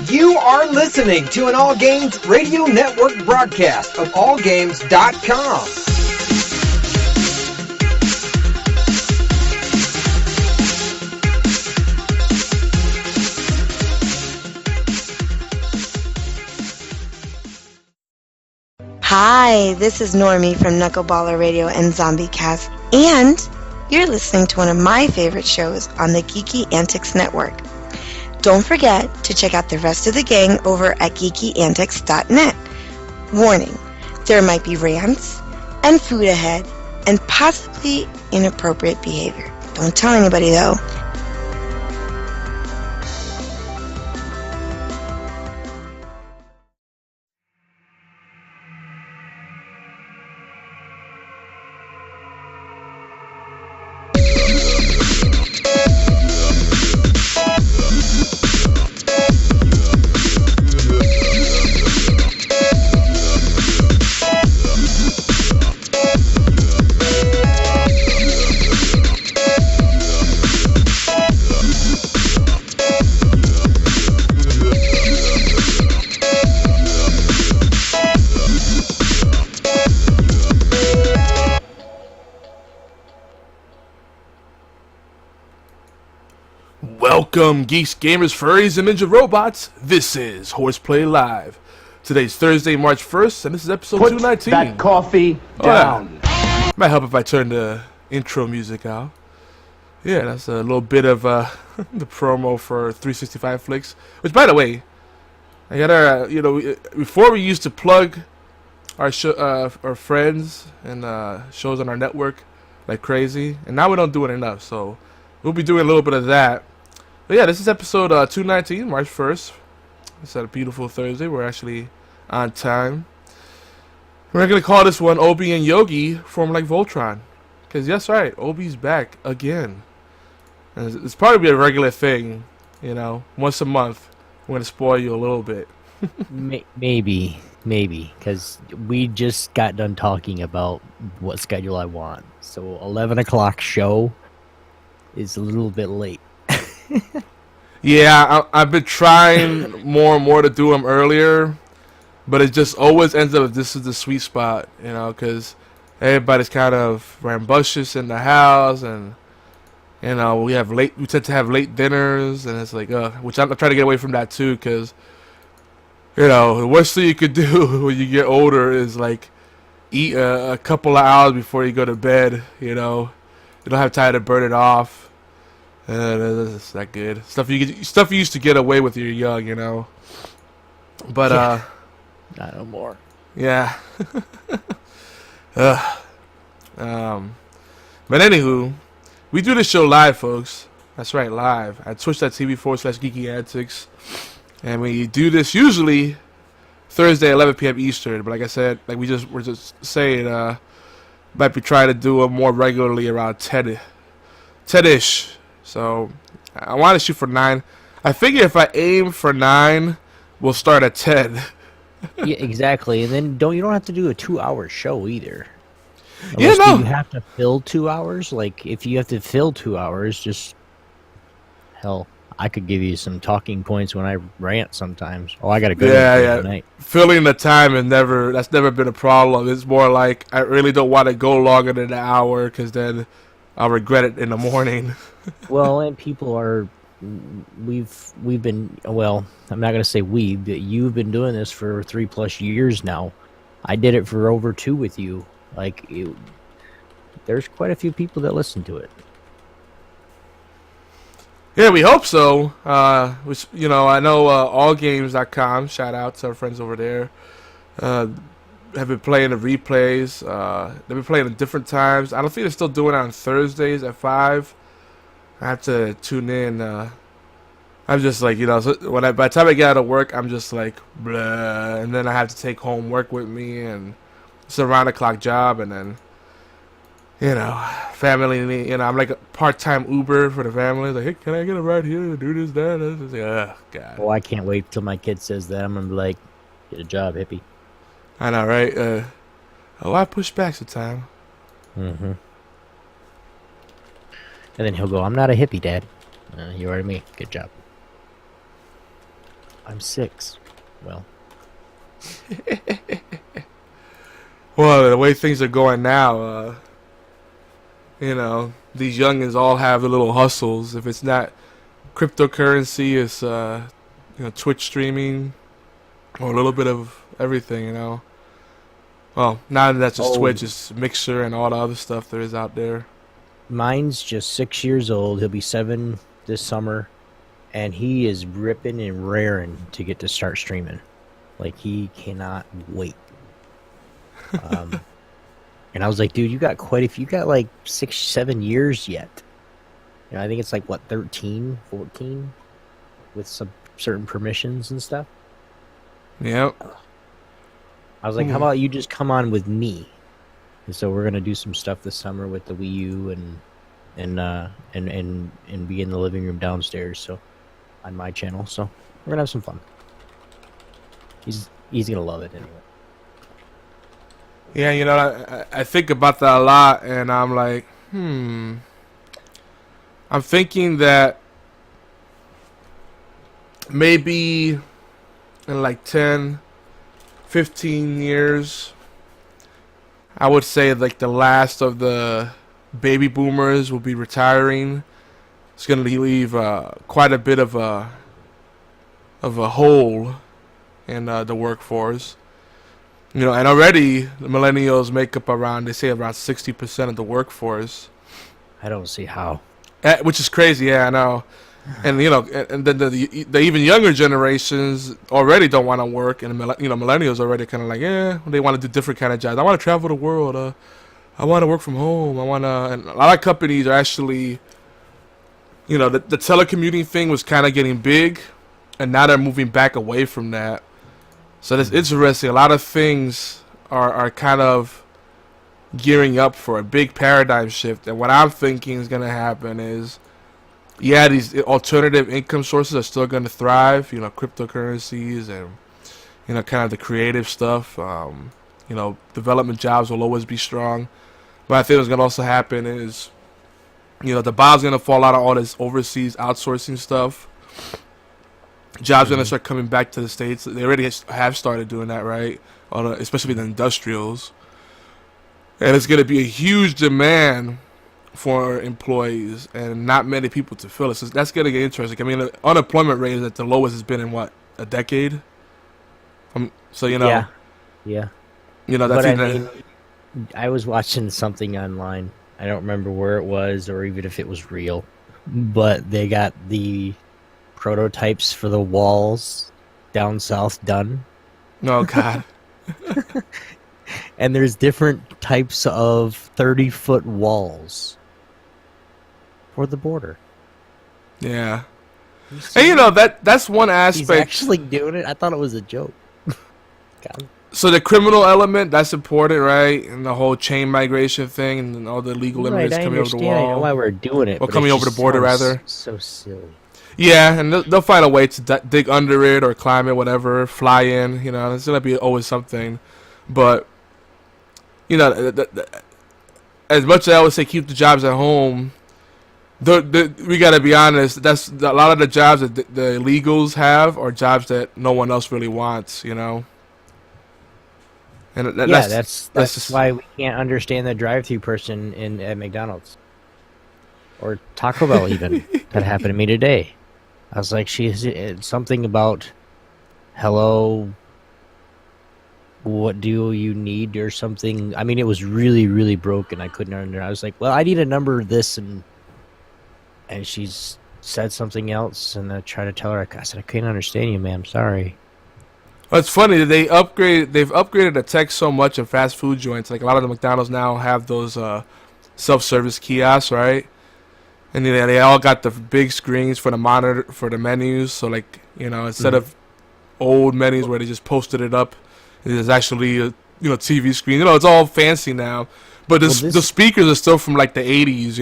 You are listening to an All Games Radio Network broadcast of allgames.com. Hi, this is Normie from Knuckleballer Radio and Zombie Cast, and you're listening to one of my favorite shows on the Geeky Antics Network. Don't forget to check out the rest of the gang over at geekyantics.net. Warning, there might be rants and food ahead and possibly inappropriate behavior. Don't tell anybody though. Welcome, geeks, gamers, furries, and ninja robots. This is HorsePLAY Live. Today's Thursday, March 1st, and this is episode 219. Put that coffee down. Yeah. Might help if I turn the intro music out. Yeah, that's a little bit of the promo for 365 Flicks. Which, by the way, I gotta, before we used to plug our friends and shows on our network like crazy, and now we don't do it enough, so we'll be doing a little bit of that. But yeah, this is episode 219, March 1st. It's a beautiful Thursday. We're actually on time. We're going to call this one Obi and Yogi from like Voltron. Because, yes, right, Obi's back again. And it's probably be a regular thing, once a month. I'm going to spoil you a little bit. Maybe, because we just got done talking about what schedule I want. So 11 o'clock show is a little bit late. Yeah, I've been trying more and more to do them earlier, but it just always ends up this is the sweet spot, because everybody's kind of rambunctious in the house, and we tend to have late dinners, and it's like, which I'm trying to get away from that too, because the worst thing you could do when you get older is like eat a couple of hours before you go to bed. You don't have time to burn it off. It's not good. Stuff you used to get away with when you're young, But not no more. Yeah. But anywho, we do this show live, folks. That's right, live at twitch.tv/Geeky Antics, and we do this usually Thursday 11 p.m. Eastern. But like I said, we're just saying, might be trying to do it more regularly around 10-ish. So I want to shoot for 9. I figure if I aim for 9, we'll start at 10. Yeah, exactly. And then you don't have to do a 2-hour show either. Do you have to fill 2 hours? Like, if you have to fill 2 hours, hell, I could give you some talking points when I rant sometimes. Oh, I got to go tonight. Filling the time that's never been a problem. It's more like I really don't want to go longer than an hour, because then I'll regret it in the morning. Well, and people are, we've been, well, I'm not going to say we, but you've been doing this for 3+ years now. I did it for over 2 with you. There's quite a few people that listen to it. Yeah, we hope so. I know allgames.com, shout out to our friends over there, have been playing the replays. They've been playing at different times. I don't think they're still doing it on Thursdays at 5. I have to tune in. I'm just like, so by the time I get out of work, I'm just like, blah, and then I have to take home work with me, and it's a round-the-clock job, and then, family, I'm like a part-time Uber for the family. Like, hey, can I get a ride here to do this, that? And it's like, oh, God. Oh, I can't wait till my kid says that. I'm going to be like, get a job, hippie. I know, right? I push back sometimes. Mm-hmm. And then he'll go, I'm not a hippie, Dad. You are to me. Good job. I'm 6. Well, Well, the way things are going now, these youngins all have the little hustles. If it's not cryptocurrency, it's Twitch streaming or a little bit of everything. Well, not that's just Twitch, it's Mixer and all the other stuff there is out there. mine's just 6 years old. He'll be 7 this summer, and he is ripping and raring to get to start streaming. Like, he cannot wait. And I was like, dude, you got like 6, 7 years yet. I think it's like, what, 13, 14? With some certain permissions and stuff. Yep. I was like, how about you just come on with me? And so we're gonna do some stuff this summer with the Wii U and be in the living room downstairs, so on my channel. So we're gonna have some fun. He's gonna love it anyway. Yeah, I think about that a lot, and I'm like, I'm thinking that maybe in like 10, 15 years, I would say like the last of the baby boomers will be retiring. It's going to leave quite a bit of a hole in the workforce. And already the millennials make up around 60% of the workforce. I don't see how. Which is crazy, yeah, I know. And and then the even younger generations already don't want to work, and millennials already kind of like, they want to do different kind of jobs. I want to travel the world. I want to work from home. And a lot of companies are actually, the telecommuting thing was kind of getting big, and now they're moving back away from that. So that's interesting. A lot of things are kind of gearing up for a big paradigm shift. And what I'm thinking is going to happen is, these alternative income sources are still going to thrive. Cryptocurrencies and, kind of the creative stuff. Development jobs will always be strong. But I think what's going to also happen is, the bob's going to fall out of all this overseas outsourcing stuff. Jobs are going to start coming back to the States. They already have started doing that, right? Especially the industrials. And it's going to be a huge demand for employees and not many people to fill it. So that's going to get interesting. I mean, the unemployment rate is at the lowest it's been in, a decade? Yeah. That's I was watching something online. I don't remember where it was or even if it was real. But they got the prototypes for the walls down south done. Oh, God. And there's different types of 30-foot walls for the border. Yeah. And that's one aspect. He's actually doing it. I thought it was a joke. God. So the criminal element, that's important, right? And the whole chain migration thing and all the illegal immigrants coming over the wall. I know why we're doing it. Or coming over the border, rather. So silly. Yeah, and they'll find a way to dig under it or climb it, whatever, fly in. There's going to be always something. But, as much as I would say keep the jobs at home, we got to be honest, that's a lot of the jobs that the illegals have are jobs that no one else really wants, And that's why we can't understand the drive-thru person at McDonald's. Or Taco Bell, even. That happened to me today. I was like, it's something about, hello, what do you need or something. I mean, it was really, really broken. I couldn't understand. I was like, well, I need a number of this, and she's said something else, and I tried to tell her, I said, I can't understand you, ma'am, sorry. Well, it's funny, they've upgraded the tech so much in fast food joints. Like, a lot of the McDonald's now have those self-service kiosks, right? And they all got the big screens for the monitor for the menus. So instead of old menus where they just posted it up, there's actually a TV screen. It's all fancy now. But the speakers are still from like the 80s,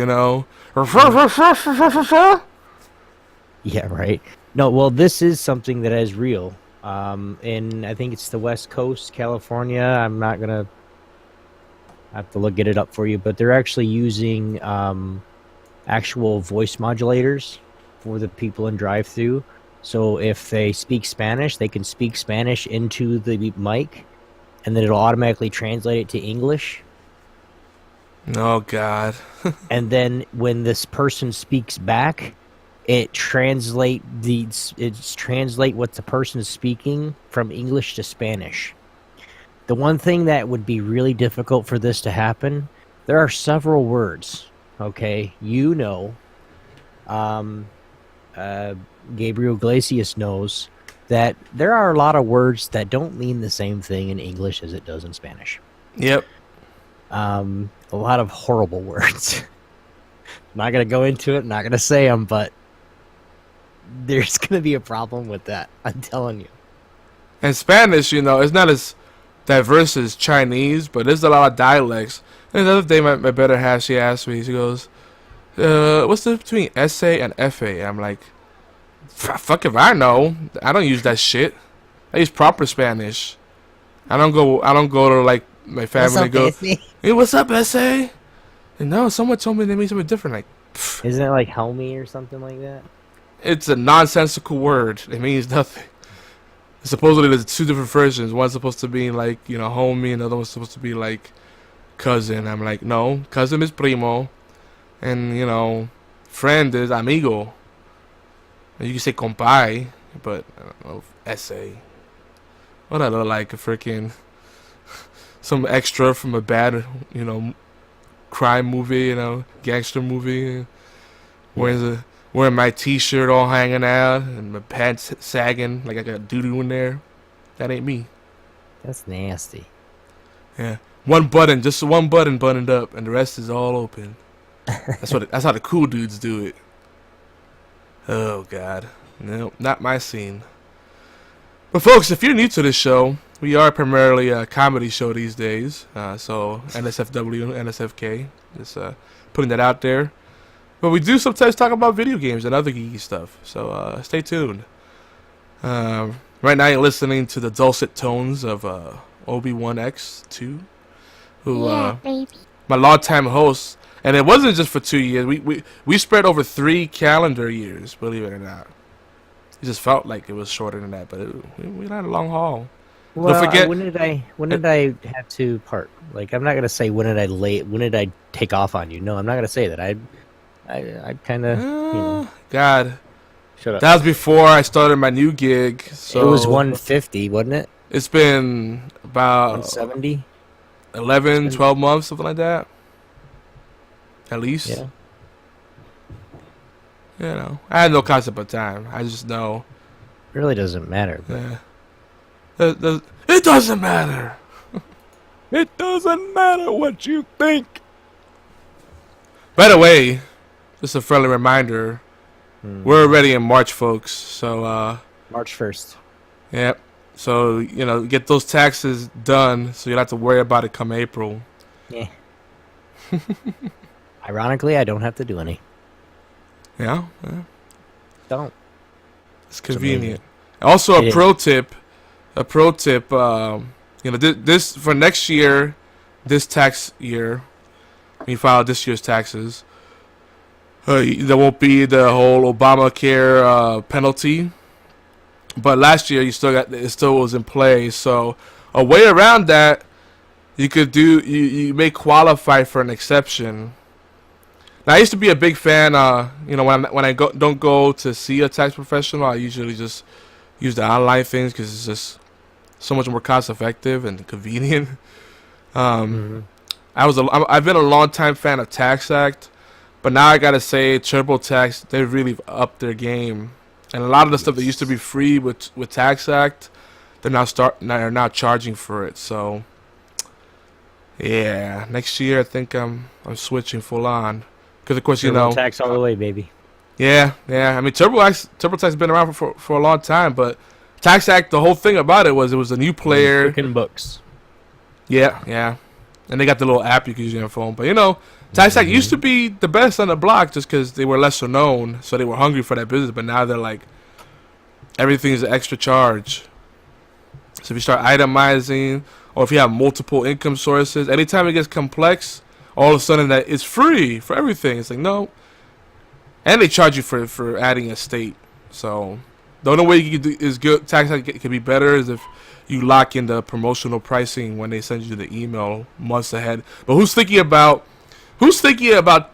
Yeah, right. No, well, this is something that is real. And I think it's the West Coast, California. I'm not gonna have to get it up for you, but they're actually using actual voice modulators for the people in drive-thru, So if they speak Spanish, they can speak Spanish into the mic, and then it'll automatically translate it to English. Oh God. And then when this person speaks back, it translate what the person is speaking from English to Spanish. The one thing that would be really difficult for this to happen, there are several words. Okay, Gabriel Iglesias knows that there are a lot of words that don't mean the same thing in English as it does in Spanish. Yep. A lot of horrible words. Not going to go into it, not going to say them, but there's going to be a problem with that. I'm telling you. And Spanish, it's not as diverse as Chinese, but there's a lot of dialects. And the other day, my better half, she asked me, she goes, what's the difference between essay and FA? I'm like, fuck if I know. I don't use that shit. I use proper Spanish. I don't go to like my family and go, hey, what's up, essay? And no, someone told me they mean something different. Like, isn't it like homie or something like that? It's a nonsensical word. It means nothing. Supposedly there's two different versions. One's supposed to be like, homie, and the other one's supposed to be like cousin. I'm like, no, cousin is primo, and friend is amigo. And you can say compay, but I don't know, essay. What I look like a freaking some extra from a bad, crime movie, gangster movie. Wearing my t-shirt all hanging out and my pants sagging like I got doo-doo in there. That ain't me. That's nasty. Yeah. Just one button buttoned up, and the rest is all open. That's how the cool dudes do it. Oh God. No, not my scene. But folks, if you're new to this show, we are primarily a comedy show these days. So NSFW, NSFK, just putting that out there. But we do sometimes talk about video games and other geeky stuff. So stay tuned. Right now you're listening to the dulcet tones of Obi-Wan X2, who my longtime host. And it wasn't just for 2 years. We spread over 3 calendar years, believe it or not. It just felt like it was shorter than that, but we had a long haul. Well, don't forget, when did I have to part? Like, I'm not gonna say when did I take off on you? No, I'm not gonna say that. I kind of God, shut up. That was before I started my new gig. So it was 150, wasn't it? It's been about 170, 11, 12 months, something like that. At least. Yeah. I had no concept of time. I just know. It really doesn't matter. Yeah. It doesn't matter. It doesn't matter what you think. By the way, just a friendly reminder, we're already in March, folks. So March 1st. Yep. So get those taxes done, so you don't have to worry about it come April. Yeah. Ironically, I don't have to do any. Yeah. Don't. It's convenient. Also, a pro tip. This for next year, this tax year, when you file this year's taxes, there won't be the whole Obamacare penalty. But last year, it still was in play. So a way around that, you may qualify for an exception. Now, I used to be a big fan. When I don't go to see a tax professional, I usually just use the online things because it's just so much more cost effective and convenient. I've been a long time fan of Tax Act, but now I gotta say TurboTax, they really upped their game, and a lot of the stuff that used to be free with Tax Act, they're now charging for it. So yeah, next year I think I'm switching full on. Because of course TurboTax all the way, baby. Yeah. I mean, TurboTax has been around for a long time, but Tax Act, the whole thing about it was a new player. Freaking books. Yeah. And they got the little app you can use on your phone. But Tax Act used to be the best on the block just because they were lesser known, so they were hungry for that business. But now they're like, everything's an extra charge. So if you start itemizing, or if you have multiple income sources, anytime it gets complex, all of a sudden that it's free for everything. It's like, no. And they charge you for adding a state. So The only way you can do is good tax can be better is if you lock in the promotional pricing when they send you the email months ahead. But who's thinking about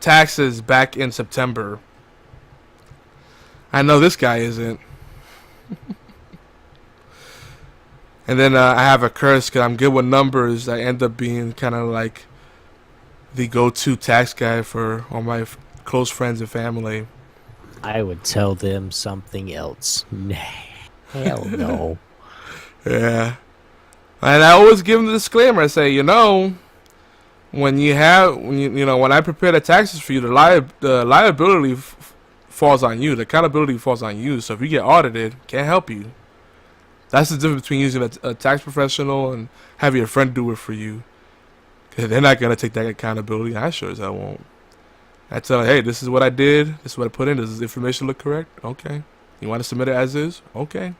taxes back in September? I know this guy isn't. And then I have a curse because I'm good with numbers. I end up being kind of like the go-to tax guy for all my close friends and family. I would tell them something else. Nah, hell no. Yeah. And I always give them the disclaimer. I say, when when I prepare the taxes for you, the liability falls on you. The accountability falls on you. So if you get audited, can't help you. That's the difference between using a tax professional and having your friend do it for you. Because they're not going to take that accountability. I sure as hell won't. I tell them, hey, this is what I did. This is what I put in. Does this information look correct? Okay. You want to submit it as is? Okay.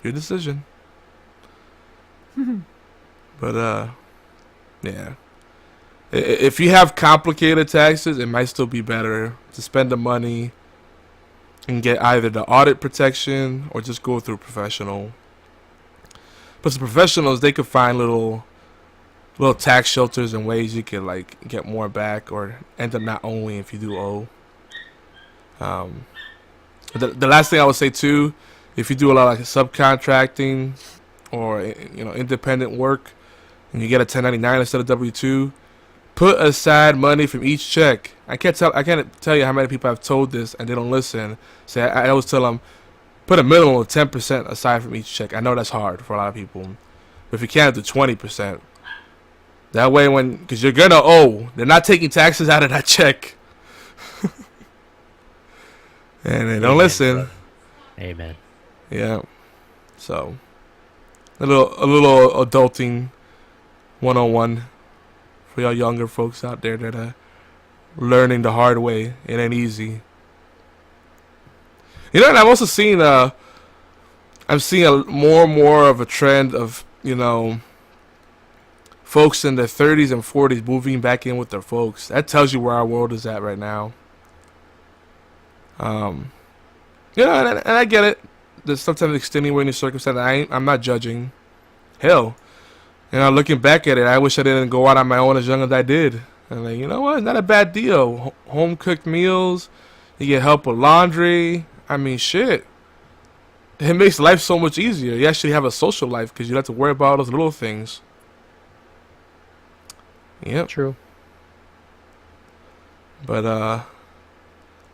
Your decision. But, yeah. If you have complicated taxes, it might still be better to spend the money and get either the audit protection or just go through a professional. But the professionals, they could find little tax shelters and ways you can like get more back or end up not owing if you do owe. The last thing I would say too, if you do a lot of like subcontracting or independent work and you get a 1099 instead of W-2, put aside money from each check. I can't tell you how many people I've told this and they don't listen. Say I always tell them, put a minimum of 10% aside from each check. I know that's hard for a lot of people, but if you can't, do 20%. That way, because you're gonna owe, they're not taking taxes out of that check, and they don't listen. Bro. Amen. Yeah. So a little adulting 101 for y'all younger folks out there that are learning the hard way. It ain't easy. And I've also seen I'm seeing more and more of a trend of folks in their 30s and 40s moving back in with their folks. That tells you where our world is at right now. And I get it. There's sometimes extenuating circumstances. I'm not judging. Hell, looking back at it, I wish I didn't go out on my own as young as I did. And like, you know what? Not a bad deal. Home cooked meals. You get help with laundry. I mean, shit. It makes life so much easier. You actually have a social life because you don't have to worry about all those little things. Yep. True. But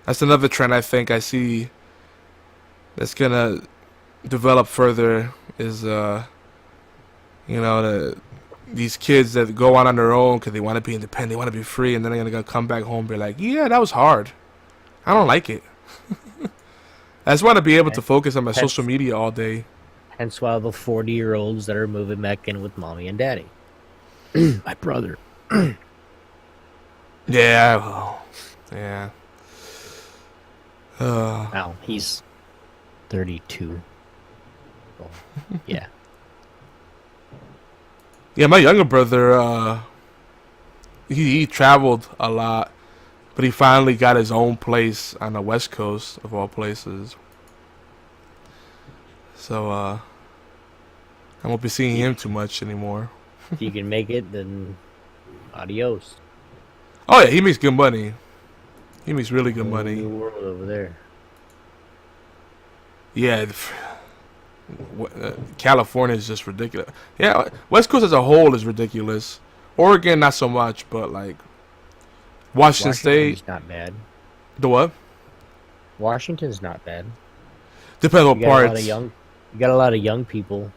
that's another trend I think I see that's gonna develop further is these kids that go out on their own because they want to be independent, they want to be free, and then they're gonna come back home and be like, yeah, that was hard. I don't like it. I just want to be able to focus on my social media all day. Hence why the 40-year-olds that are moving back in with mommy and daddy. My brother. Yeah. Well, yeah. Now he's 32. So, yeah. Yeah, my younger brother, he traveled a lot, but he finally got his own place on the West Coast, of all places. So, I won't be seeing him too much anymore. If you can make it, then adios. Oh, yeah, he makes good money. He makes really good money. New world over there. Yeah, California is just ridiculous. Yeah, West Coast as a whole is ridiculous. Oregon, not so much, but like Washington State, not bad. The what? Washington's not bad. Depends on parts. You got a lot of young people,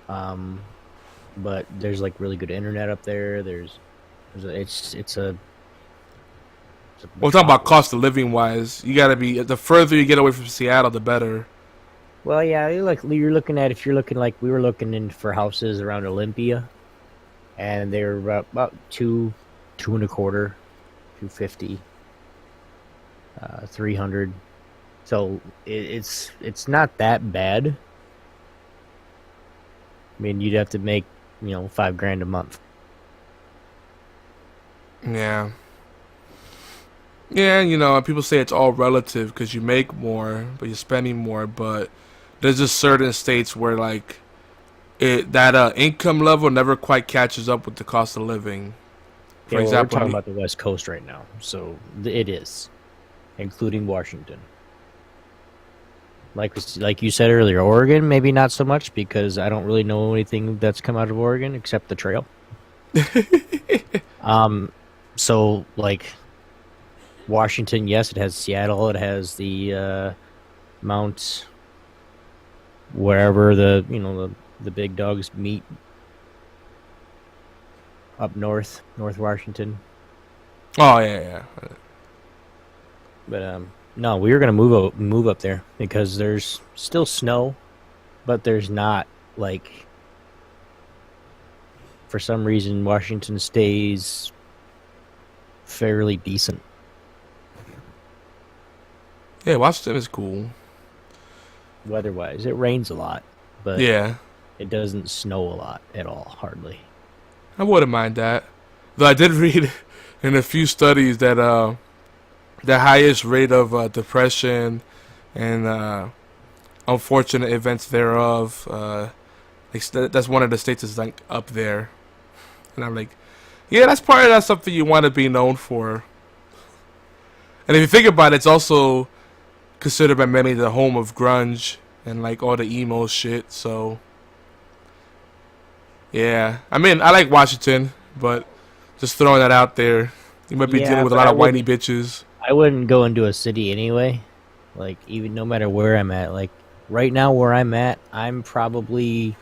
but there's like really good internet up there. We're talking about cost of living wise. You gotta be the further you get away from Seattle, the better. Well, yeah, if you're looking like we were looking in for houses around Olympia, and they're about $225, $250, $300. So it's not that bad. I mean, you'd have to make $5,000 a month. Yeah. Yeah, people say it's all relative because you make more, but you're spending more. But there's just certain states where like that income level never quite catches up with the cost of living. For example, we're talking about the West Coast right now, so it is, including Washington. Like you said earlier, Oregon maybe not so much because I don't really know anything that's come out of Oregon except the trail. So like Washington, yes, it has Seattle, it has the Mount, wherever the big dogs meet. Up north Washington. Oh yeah. But no, we were gonna move up there because there's still snow, but there's not like. For some reason, Washington stays fairly decent. Yeah, Washington is cool. Weather-wise, it rains a lot, but yeah, it doesn't snow a lot at all, hardly. I wouldn't mind that. Though I did read in a few studies that the highest rate of depression and unfortunate events thereof, that's one of the states that's like up there. And I'm like, yeah, that's probably not something you want to be known for. And if you think about it, it's also considered by many the home of grunge and like all the emo shit, so... Yeah, I mean, I like Washington, but just throwing that out there, you might be dealing with a lot of whiny bitches. I wouldn't go into a city anyway, like, even no matter where I'm at. Like, right now where I'm at, I'm probably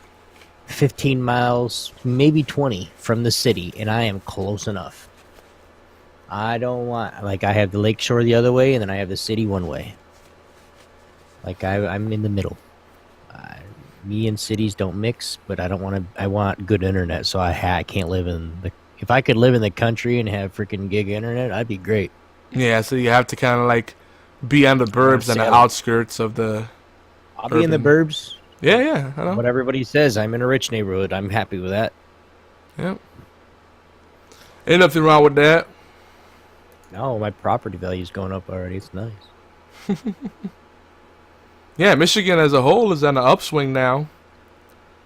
15 miles, maybe 20 from the city, and I am close enough. I don't want, like, I have the lake shore the other way, and then I have the city one way. Like, I'm in the middle. Me and cities don't mix, but I don't want to. I want good internet, so I can't live in the. If I could live in the country and have freaking gig internet, I'd be great. Yeah, so you have to kind of like be on the burbs and the outskirts of the. I'll be in the burbs. Yeah, I know. What everybody says, I'm in a rich neighborhood. I'm happy with that. Yep. Ain't nothing wrong with that. No, my property value's going up already. It's nice. Yeah, Michigan as a whole is on an upswing now.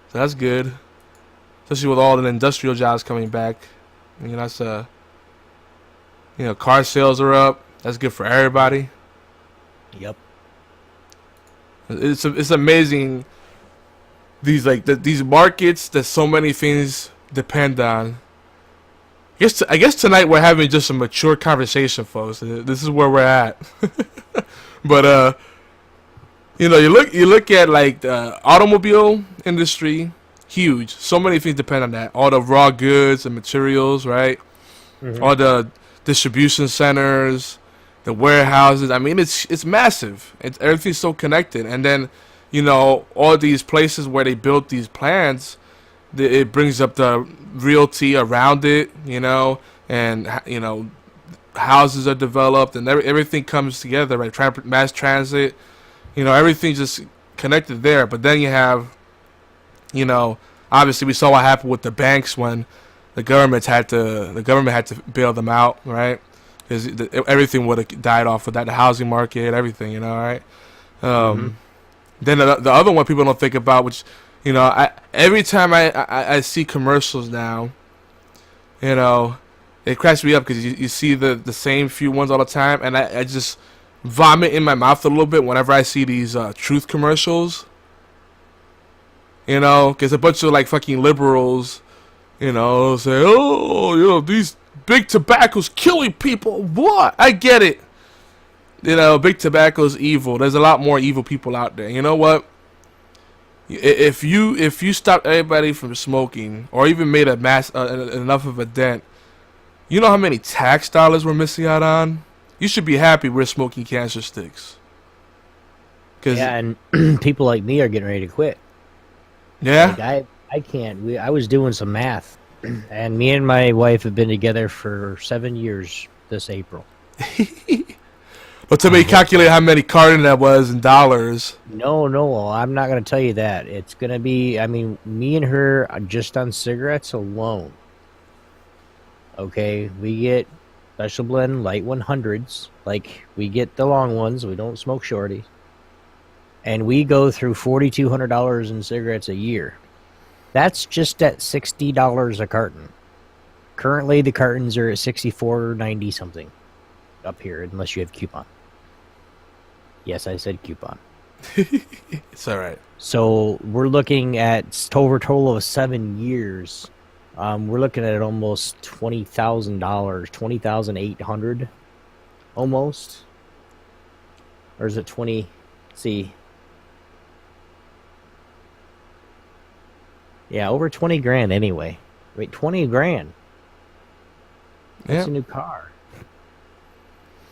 So that's good. Especially with all the industrial jobs coming back. That's car sales are up. That's good for everybody. Yep. It's amazing these markets that so many things depend on. I guess tonight we're having just a mature conversation, folks. This is where we're at. But you look at like the automobile industry, huge. So many things depend on that. All the raw goods and materials, right? Mm-hmm. All the distribution centers, the warehouses. I mean, it's massive. Everything's so connected. And then, all these places where they built these plants, it brings up the realty around it, and houses are developed and everything comes together, right? Mass transit. Everything's just connected there. But then you have, obviously we saw what happened with the banks when the government had to bail them out, right? Because everything would have died off with that, the housing market, everything, right? Then the other one people don't think about, which, every time I see commercials now, it cracks me up because you see the same few ones all the time, and I just vomit in my mouth a little bit whenever I see these truth commercials. Because a bunch of like fucking liberals, say, these big tobacco's killing people. What? I get it. Big tobacco's evil. There's a lot more evil people out there. You know what? If you stopped everybody from smoking, or even made enough of a dent, you know how many tax dollars we're missing out on? You should be happy we're smoking cancer sticks. And people like me are getting ready to quit. Yeah? Like I can't. I was doing some math, and me and my wife have been together for 7 years this April. Well, tell me, calculate how many carton that was in dollars. No, I'm not going to tell you that. It's going to be, me and her just on cigarettes alone. Okay, we get special blend light 100s. Like, we get the long ones. We don't smoke shorties. and we go through $4,200 in cigarettes a year. That's just at $60 a carton. Currently, the cartons are at $64.90 something up here, unless you have coupon. Yes, I said coupon. It's all right. So we're looking at over a total of 7 years. We're looking at almost $20,000, $20,800, almost. Or is it 20? Let's see. Yeah, over 20 grand anyway. Wait, 20 grand. That's a new car.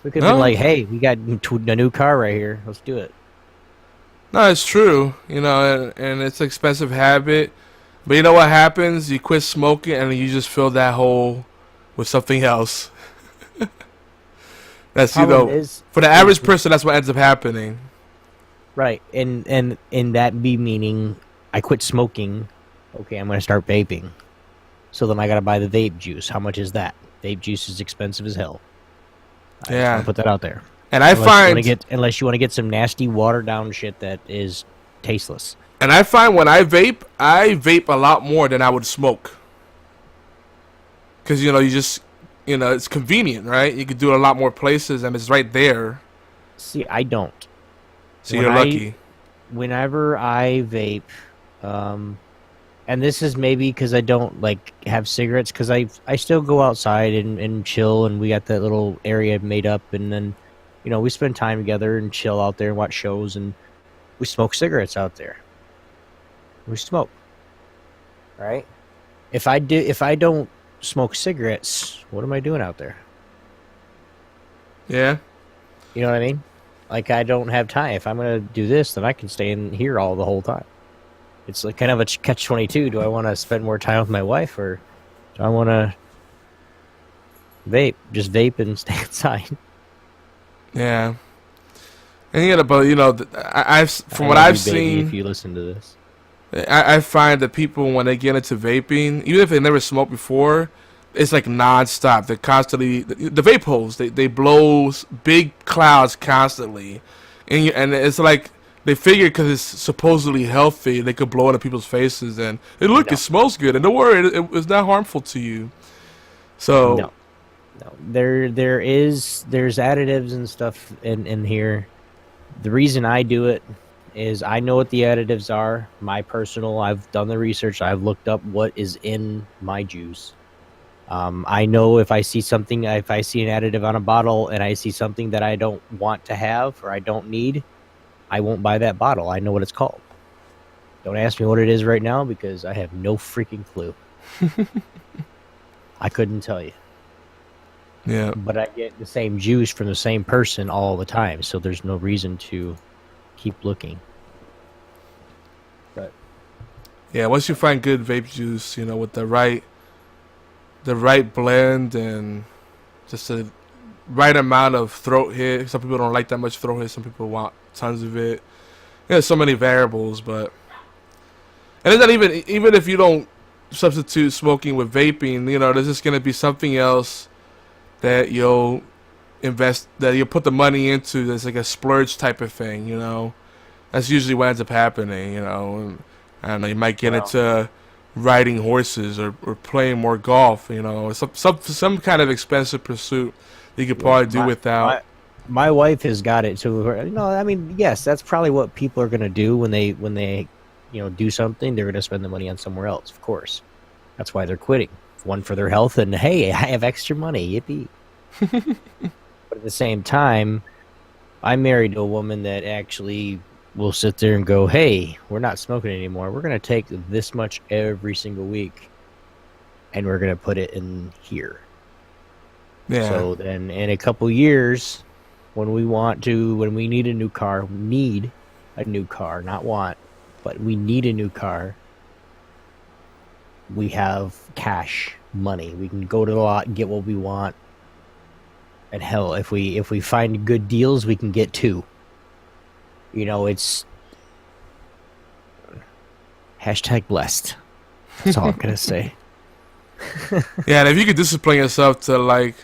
We could be like, hey, we got a new car right here. Let's do it. No, it's true. You know, and it's an expensive habit. But you know what happens? You quit smoking and you just fill that hole with something else. That's, you know, for the average person, that's what ends up happening. Right. And that be meaning I quit smoking. Okay, I'm going to start vaping. So then I got to buy the vape juice. How much is that? Vape juice is expensive as hell. I just want to put that out there. And unless you want to get some nasty watered down shit that is tasteless. And I find when I vape a lot more than I would smoke. Because, you know, it's convenient, right? You could do it a lot more places and it's right there. See, I don't. So you're lucky. Whenever I vape, and this is maybe because I don't like have cigarettes, because I still go outside and chill, and we got that little area made up, and then, you know, we spend time together and chill out there and watch shows, and we smoke cigarettes out there. We smoke, right? If I don't smoke cigarettes, what am I doing out there? Yeah. You know what I mean? Like, I don't have time. If I'm gonna do this, then I can stay in here the whole time. It's like kind of a catch-22. Do I want to spend more time with my wife, or do I want to vape? Just vape and stay inside. Yeah. And you know, from what I've seen, if you listen to this, I find that people, when they get into vaping, even if they never smoked before, it's like non-stop. They're constantly, the vape holes, they blow big clouds constantly, and it's like they figure because it's supposedly healthy, they could blow into people's faces, and hey, look, it smells good, and don't worry, it's not harmful to you. So no, there's additives and stuff in here. The reason I do it is I know what the additives are. I've done the research. I've looked up what is in my juice. I know if I see an additive on a bottle and I see something that I don't want to have or I don't need, I won't buy that bottle. I know what it's called. Don't ask me what it is right now because I have no freaking clue. I couldn't tell you. Yeah. But I get the same juice from the same person all the time, so there's no reason to keep looking. But yeah, once you find good vape juice, you know, with the right blend and just the right amount of throat hit. Some people don't like that much throat hit. Some people want tons of it. There's so many variables, but and it's not even if you don't substitute smoking with vaping, you know, there's just gonna be something else that you'll put the money into. That's like a splurge type of thing, you know. That's usually what ends up happening, you know. I don't know, you might get into riding horses or playing more golf, you know, some kind of expensive pursuit you could probably do without. My wife has got it, so you know, I mean, yes, that's probably what people are gonna do when they you know, do something. They're gonna spend the money on somewhere else, of course. That's why they're quitting. One, for their health, and hey, I have extra money, yippee. But at the same time, I'm married to a woman that actually will sit there and go, hey, we're not smoking anymore. We're going to take this much every single week, and we're going to put it in here. Yeah. So then in a couple years, when we need a new car, not want, but we need a new car, we have cash money. We can go to the lot and get what we want. And hell, if we find good deals, we can get two. You know, it's #blessed. That's all I'm gonna say. Yeah, and if you could discipline yourself to like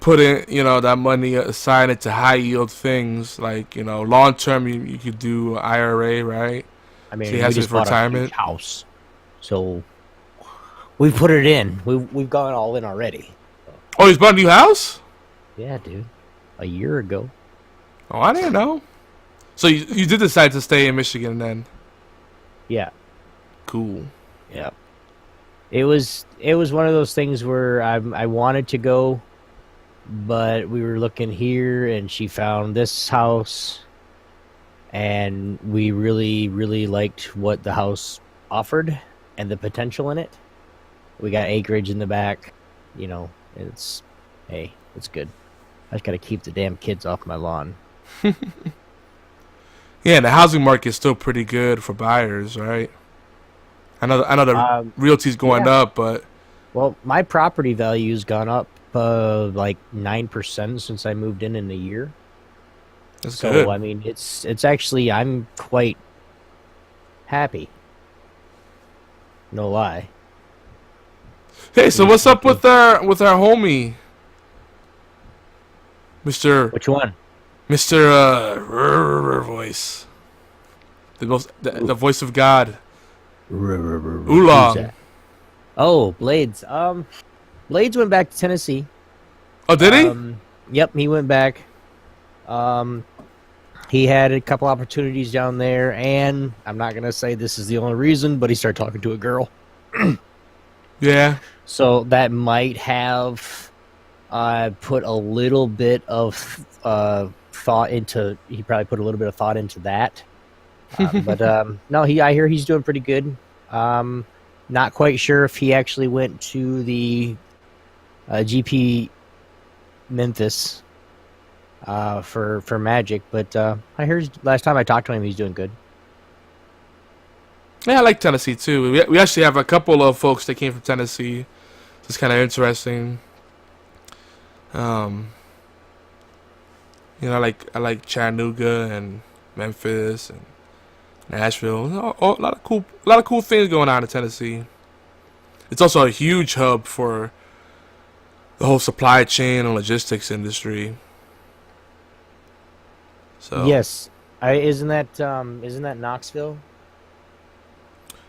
put in, that money aside into high yield things, like, long term you could do IRA, right? I mean, So he we has just his bought a retirement. huge house, so we put it in. We've gone all in already. Oh, he's bought a new house? Yeah, dude. A year ago. Oh, I didn't know. So you did decide to stay in Michigan then? Yeah. Cool. Yeah. It was one of those things where I wanted to go, but we were looking here, and she found this house, and we really, really liked what the house offered and the potential in it. We got acreage in the back. It's good. I just got to keep the damn kids off my lawn. Yeah, the housing market's still pretty good for buyers, right? I know the realty's going up, but... Well, my property value's gone up like 9% since I moved in a year. That's good. So, I mean, it's actually, I'm quite happy. No lie. Hey, so what's up with our homie, Mr. Which one? Mr. Voice, the voice of God, Oolong. Oh, Blades. Blades went back to Tennessee. Oh, did he? Yep, he went back. He had a couple opportunities down there, and I'm not gonna say this is the only reason, but he started talking to a girl. Yeah. So that might have put a little bit of thought into. He probably put a little bit of thought into that. But no, I hear he's doing pretty good. Not quite sure if he actually went to the GP Memphis for Magic, but I heard last time I talked to him, he's doing good. Yeah, I like Tennessee too. We actually have a couple of folks that came from Tennessee. It's kind of interesting. I like Chattanooga and Memphis and Nashville. A lot of cool things going on in Tennessee. It's also a huge hub for the whole supply chain and logistics industry. So yes, isn't that Knoxville?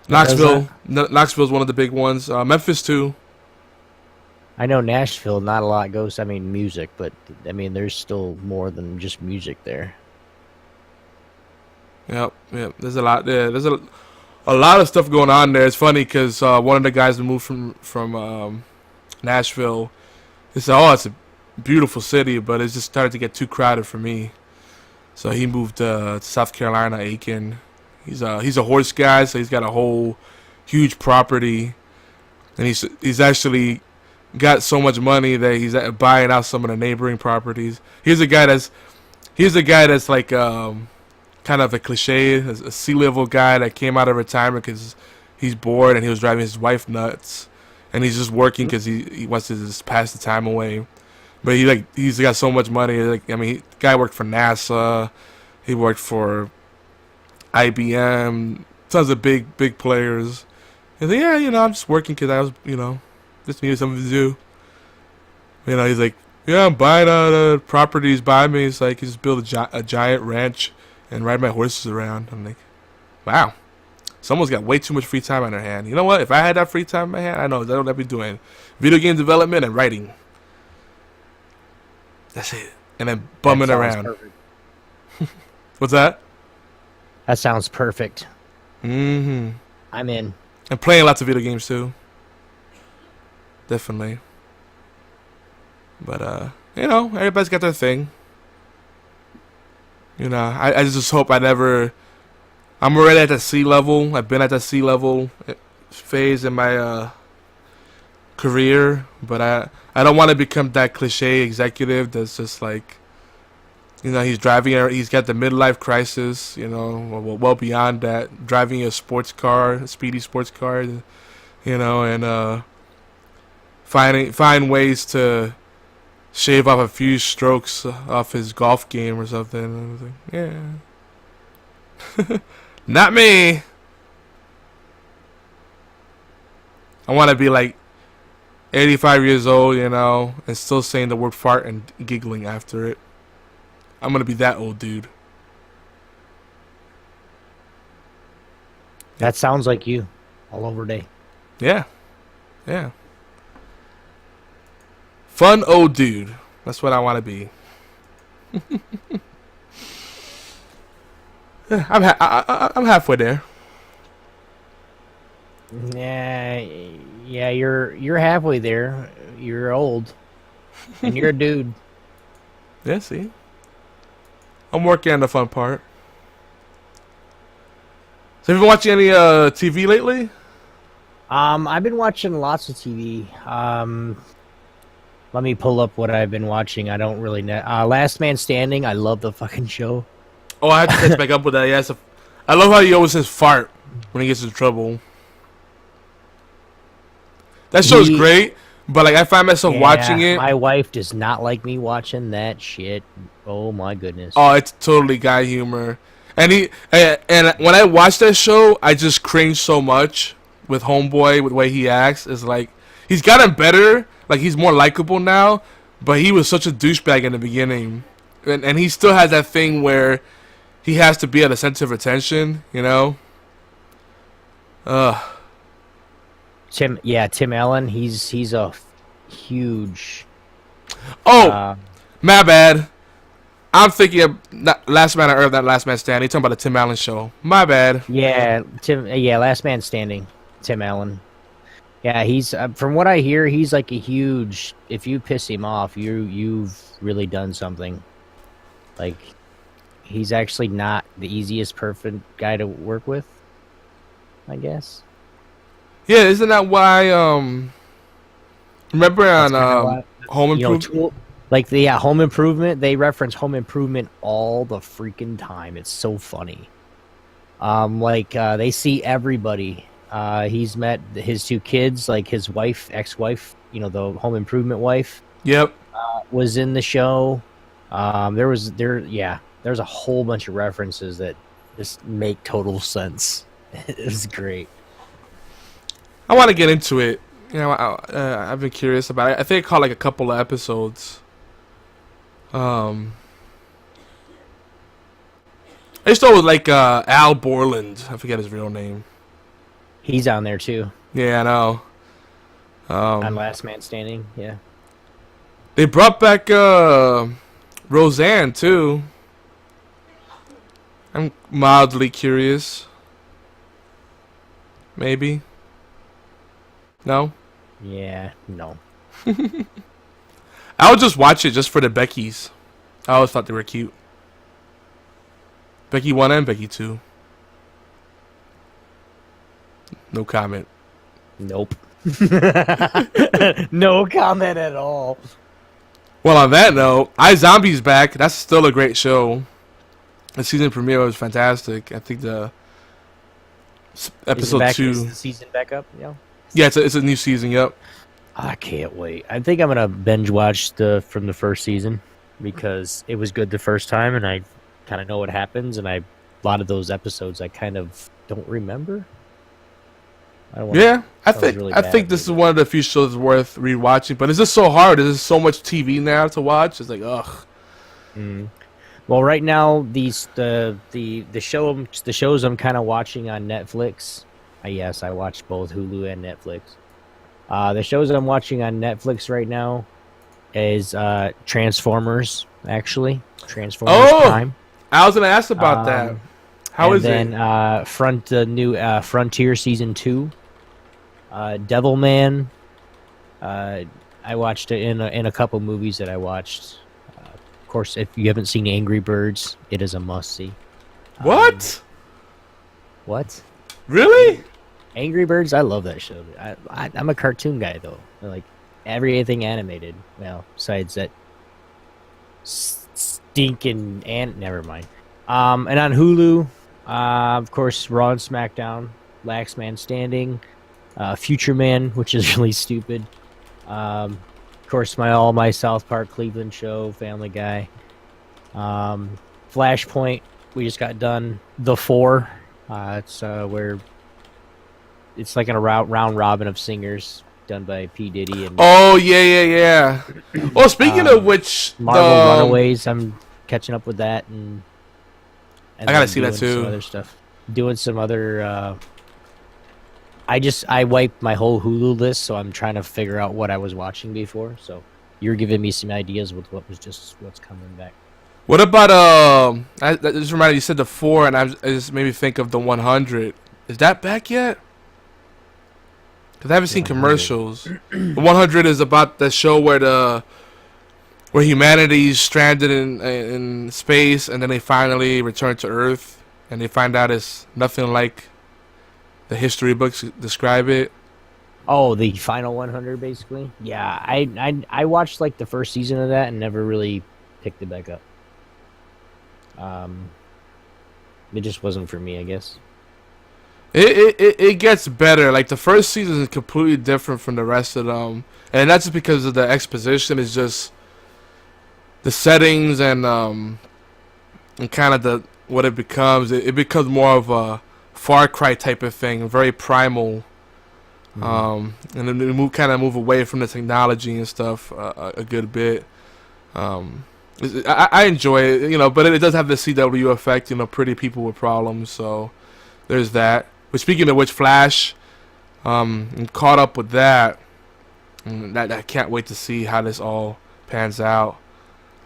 Knoxville's one of the big ones. Memphis too. I know Nashville, not a lot goes. I mean, music, but I mean, there's still more than just music there. Yep. There's a lot there. There's a lot of stuff going on there. It's funny because one of the guys that moved from Nashville, he said, "Oh, it's a beautiful city, but it's just started to get too crowded for me." So he moved to South Carolina, Aiken. He's a horse guy, so he's got a whole huge property, and he's actually got so much money that he's buying out some of the neighboring properties. Here's a guy that's like kind of a cliche, a C-level guy that came out of retirement because he's bored and he was driving his wife nuts, and he's just working because he wants to just pass the time away. But he's got so much money. The guy worked for NASA, he worked for IBM, tons of big players. He's like, yeah, I'm just working because I was, just needed something to do. He's like, yeah, I'm buying properties by me. It's like, he just built a giant ranch and ride my horses around. I'm like, wow, someone's got way too much free time on their hand. You know what? If I had that free time in my hand, I know that's what I'd be doing. Video game development and writing. That's it. And then bumming around. What's that? That sounds perfect. Mm-hmm. I'm in. And playing lots of video games too. Definitely. But everybody's got their thing. I just hope I'm already at the sea level. I've been at the sea level phase in my career, but I don't want to become that cliche executive that's just like, he's driving, he's got the midlife crisis, well beyond that, driving a sports car, a speedy sports car, and find ways to shave off a few strokes off his golf game or something. And I was like, yeah. Not me. I want to be like 85 years old, you know, and still saying the word fart and giggling after it. I'm gonna be that old dude. That sounds like you, all over day. Yeah. Yeah. Fun old dude. That's what I want to be. Yeah, I'm halfway there. Yeah, you're halfway there. You're old, and you're a dude. Yeah, see, I'm working on the fun part. So, have you been watching any TV lately? I've been watching lots of TV. Let me pull up what I've been watching. I don't really know. Last Man Standing. I love the fucking show. Oh, I have to catch back up with that. Yeah, I love how he always says fart when he gets in trouble. That show's great, but like I find myself watching it. My wife does not like me watching that shit. Oh my goodness. Oh, it's totally guy humor. And when I watch that show, I just cringe so much with Homeboy, with the way he acts. It's like he's gotten better, like he's more likable now, but he was such a douchebag in the beginning. And he still has that thing where he has to be at a center of attention, you know? Tim Allen, he's a huge. Oh, my bad. I'm thinking of Last Man on Earth, not Last Man Standing. You're talking about the Tim Allen show. My bad. Yeah, Last Man Standing, Tim Allen. Yeah, he's from what I hear, he's like a huge. If you piss him off, you've really done something. Like, he's actually not the easiest perfect guy to work with, I guess. Yeah, isn't that why? Remember on Home Improvement? Home Improvement. They reference Home Improvement all the freaking time. It's so funny. They see everybody. He's met his two kids, like his wife, ex-wife. You know, the Home Improvement wife. Yep. Was in the show. There's a whole bunch of references that just make total sense. It was great. I want to get into it. You know, I've been curious about it. I think I caught like a couple of episodes. I used to always like Al Borland. I forget his real name. He's on there too. Yeah, I know. On Last Man Standing, yeah. They brought back Roseanne too. I'm mildly curious. Maybe. No? Yeah, no. I would just watch it just for the Beckys. I always thought they were cute. Becky 1 and Becky 2. No comment. Nope. No comment at all. Well, on that note, iZombie's back. That's still a great show. The season premiere was fantastic. I think the episode 2. Is the season back up? Yeah. Yeah, it's a new season. Yep. I can't wait. I think I'm gonna binge watch from the first season because it was good the first time, and I kind of know what happens. And a lot of those episodes I kind of don't remember. I think this is one of the few shows worth rewatching. But it's just so hard. There's so much TV now to watch. It's like ugh. Well, right now the shows I'm kind of watching on Netflix. Yes, I watch both Hulu and Netflix. The shows that I'm watching on Netflix right now is Transformers. Actually, Transformers Prime. I was gonna ask about that. How is it? And then Frontier Season 2. Devilman. I watched it in a couple movies that I watched. Of course, if you haven't seen Angry Birds, it is a must-see. What? What? Really? Angry Birds? I love that show. I'm a cartoon guy, though. I like everything animated. Well, besides that stinking ant. Never mind. And on Hulu, of course, Raw and SmackDown, Last Man Standing, Future Man, which is really stupid. Of course, my South Park Cleveland show, Family Guy. Flashpoint, we just got done. The Four, it's where it's like a round robin of singers. done by P Diddy and Oh yeah. Oh, speaking of which, Marvel Runaways. I'm catching up with that, and I gotta see that doing too. Some other stuff. Doing some other. I wiped my whole Hulu list, so I'm trying to figure out what I was watching before. So you're giving me some ideas with what's coming back. What about I just reminded you said the 4, and I just made me think of the 100. Is that back yet? Because I haven't seen commercials. The 100 is about the show where humanity's stranded in space, and then they finally return to Earth, and they find out it's nothing like the history books describe it. Oh, the final 100, basically. Yeah, I watched like the first season of that and never really picked it back up. It just wasn't for me, I guess. It gets better. Like the first season is completely different from the rest of them, and that's just because of the exposition. Is just the settings and kind of what it becomes. It becomes more of a Far Cry type of thing, very primal. And then we move away from the technology and stuff a good bit. I enjoy it, but it does have the CW effect, pretty people with problems. So there's that. But speaking of which, Flash, I'm caught up with that. And I can't wait to see how this all pans out.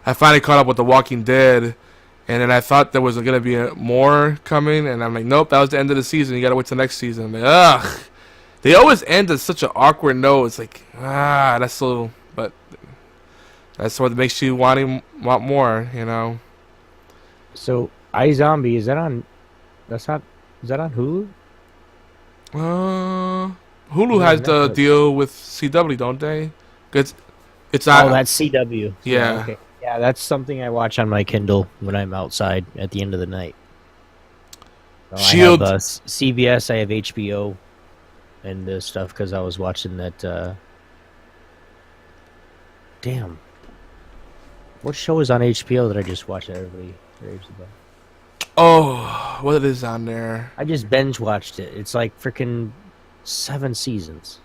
I finally caught up with The Walking Dead, and then I thought there was going to be more coming, and I'm like, nope, that was the end of the season. You got to wait till next season. I'm like, ugh. They always end at such an awkward note. It's like, that's so, but that's what makes you want more, So, iZombie, is that on Hulu? Hulu has the deal with CW, don't they? It's on. That's CW. Yeah. Okay. Yeah, that's something I watch on my Kindle when I'm outside at the end of the night. So Shield. I have CBS, I have HBO, and this stuff because I was watching that. Damn. What show is on HBO that I just watched that everybody raves about? Oh, what is on there? I just binge watched it. It's like freaking 7 seasons.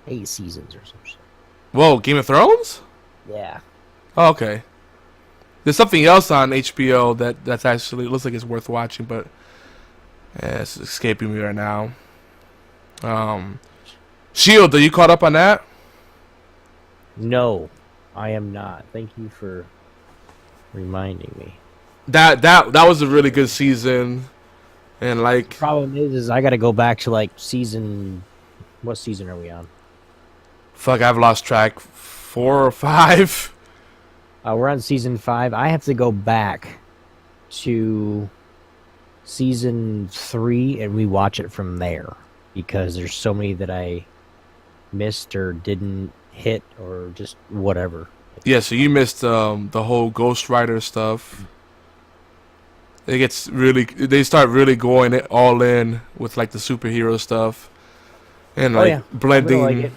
8 seasons or some shit. Whoa, Game of Thrones? Yeah. Oh, okay. There's something else on HBO that's actually looks like it's worth watching, but it's escaping me right now. Shield, are you caught up on that? No, I am not. Thank you for reminding me. That was a really good season, and like The problem is I got to go back to like season. What season are we on? fuck, I've lost track. 4 or 5. We're on season 5. I have to go back to season 3 and rewatch it from there because there's so many that I missed or didn't hit or just whatever. Yeah, so you missed the whole Ghost Rider stuff. They start really going all in with like the superhero stuff and like blending. I really like it.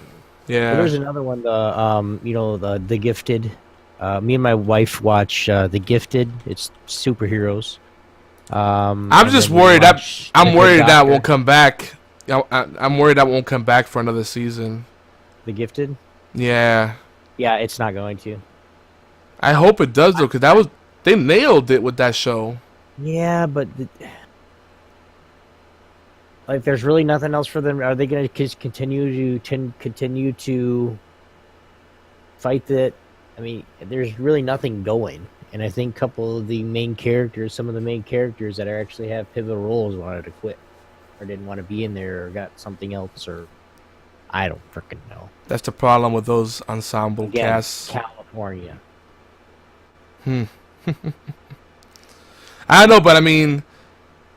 Yeah. But there's another one, the Gifted. Me and my wife watch The Gifted. It's superheroes. I'm just worried that won't come back. I'm worried that won't come back for another season. The Gifted? Yeah. Yeah, it's not going to. I hope it does though, because they nailed it with that show. Yeah, but like, there's really nothing else for them. Are they going to continue to fight that? I mean, there's really nothing going. And I think some of the main characters that actually have pivotal roles wanted to quit or didn't want to be in there or got something else, or I don't freaking know. That's the problem with those ensemble casts. California. I don't know, but I mean,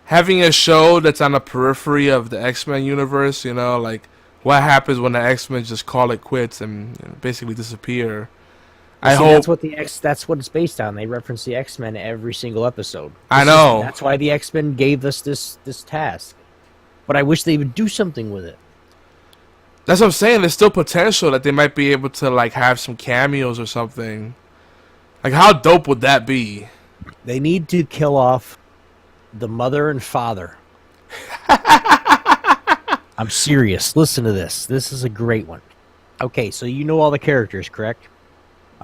having a show that's on the periphery of the X-Men universe, like what happens when the X-Men just call it quits and basically disappear. That's what it's based on. They reference the X-Men every single episode. I know. That's why the X-Men gave us this task. But I wish they would do something with it. That's what I'm saying. There's still potential that they might be able to like have some cameos or something. Like, how dope would that be? They need to kill off the mother and father. I'm serious. Listen to this. This is a great one. Okay, so you know all the characters, correct?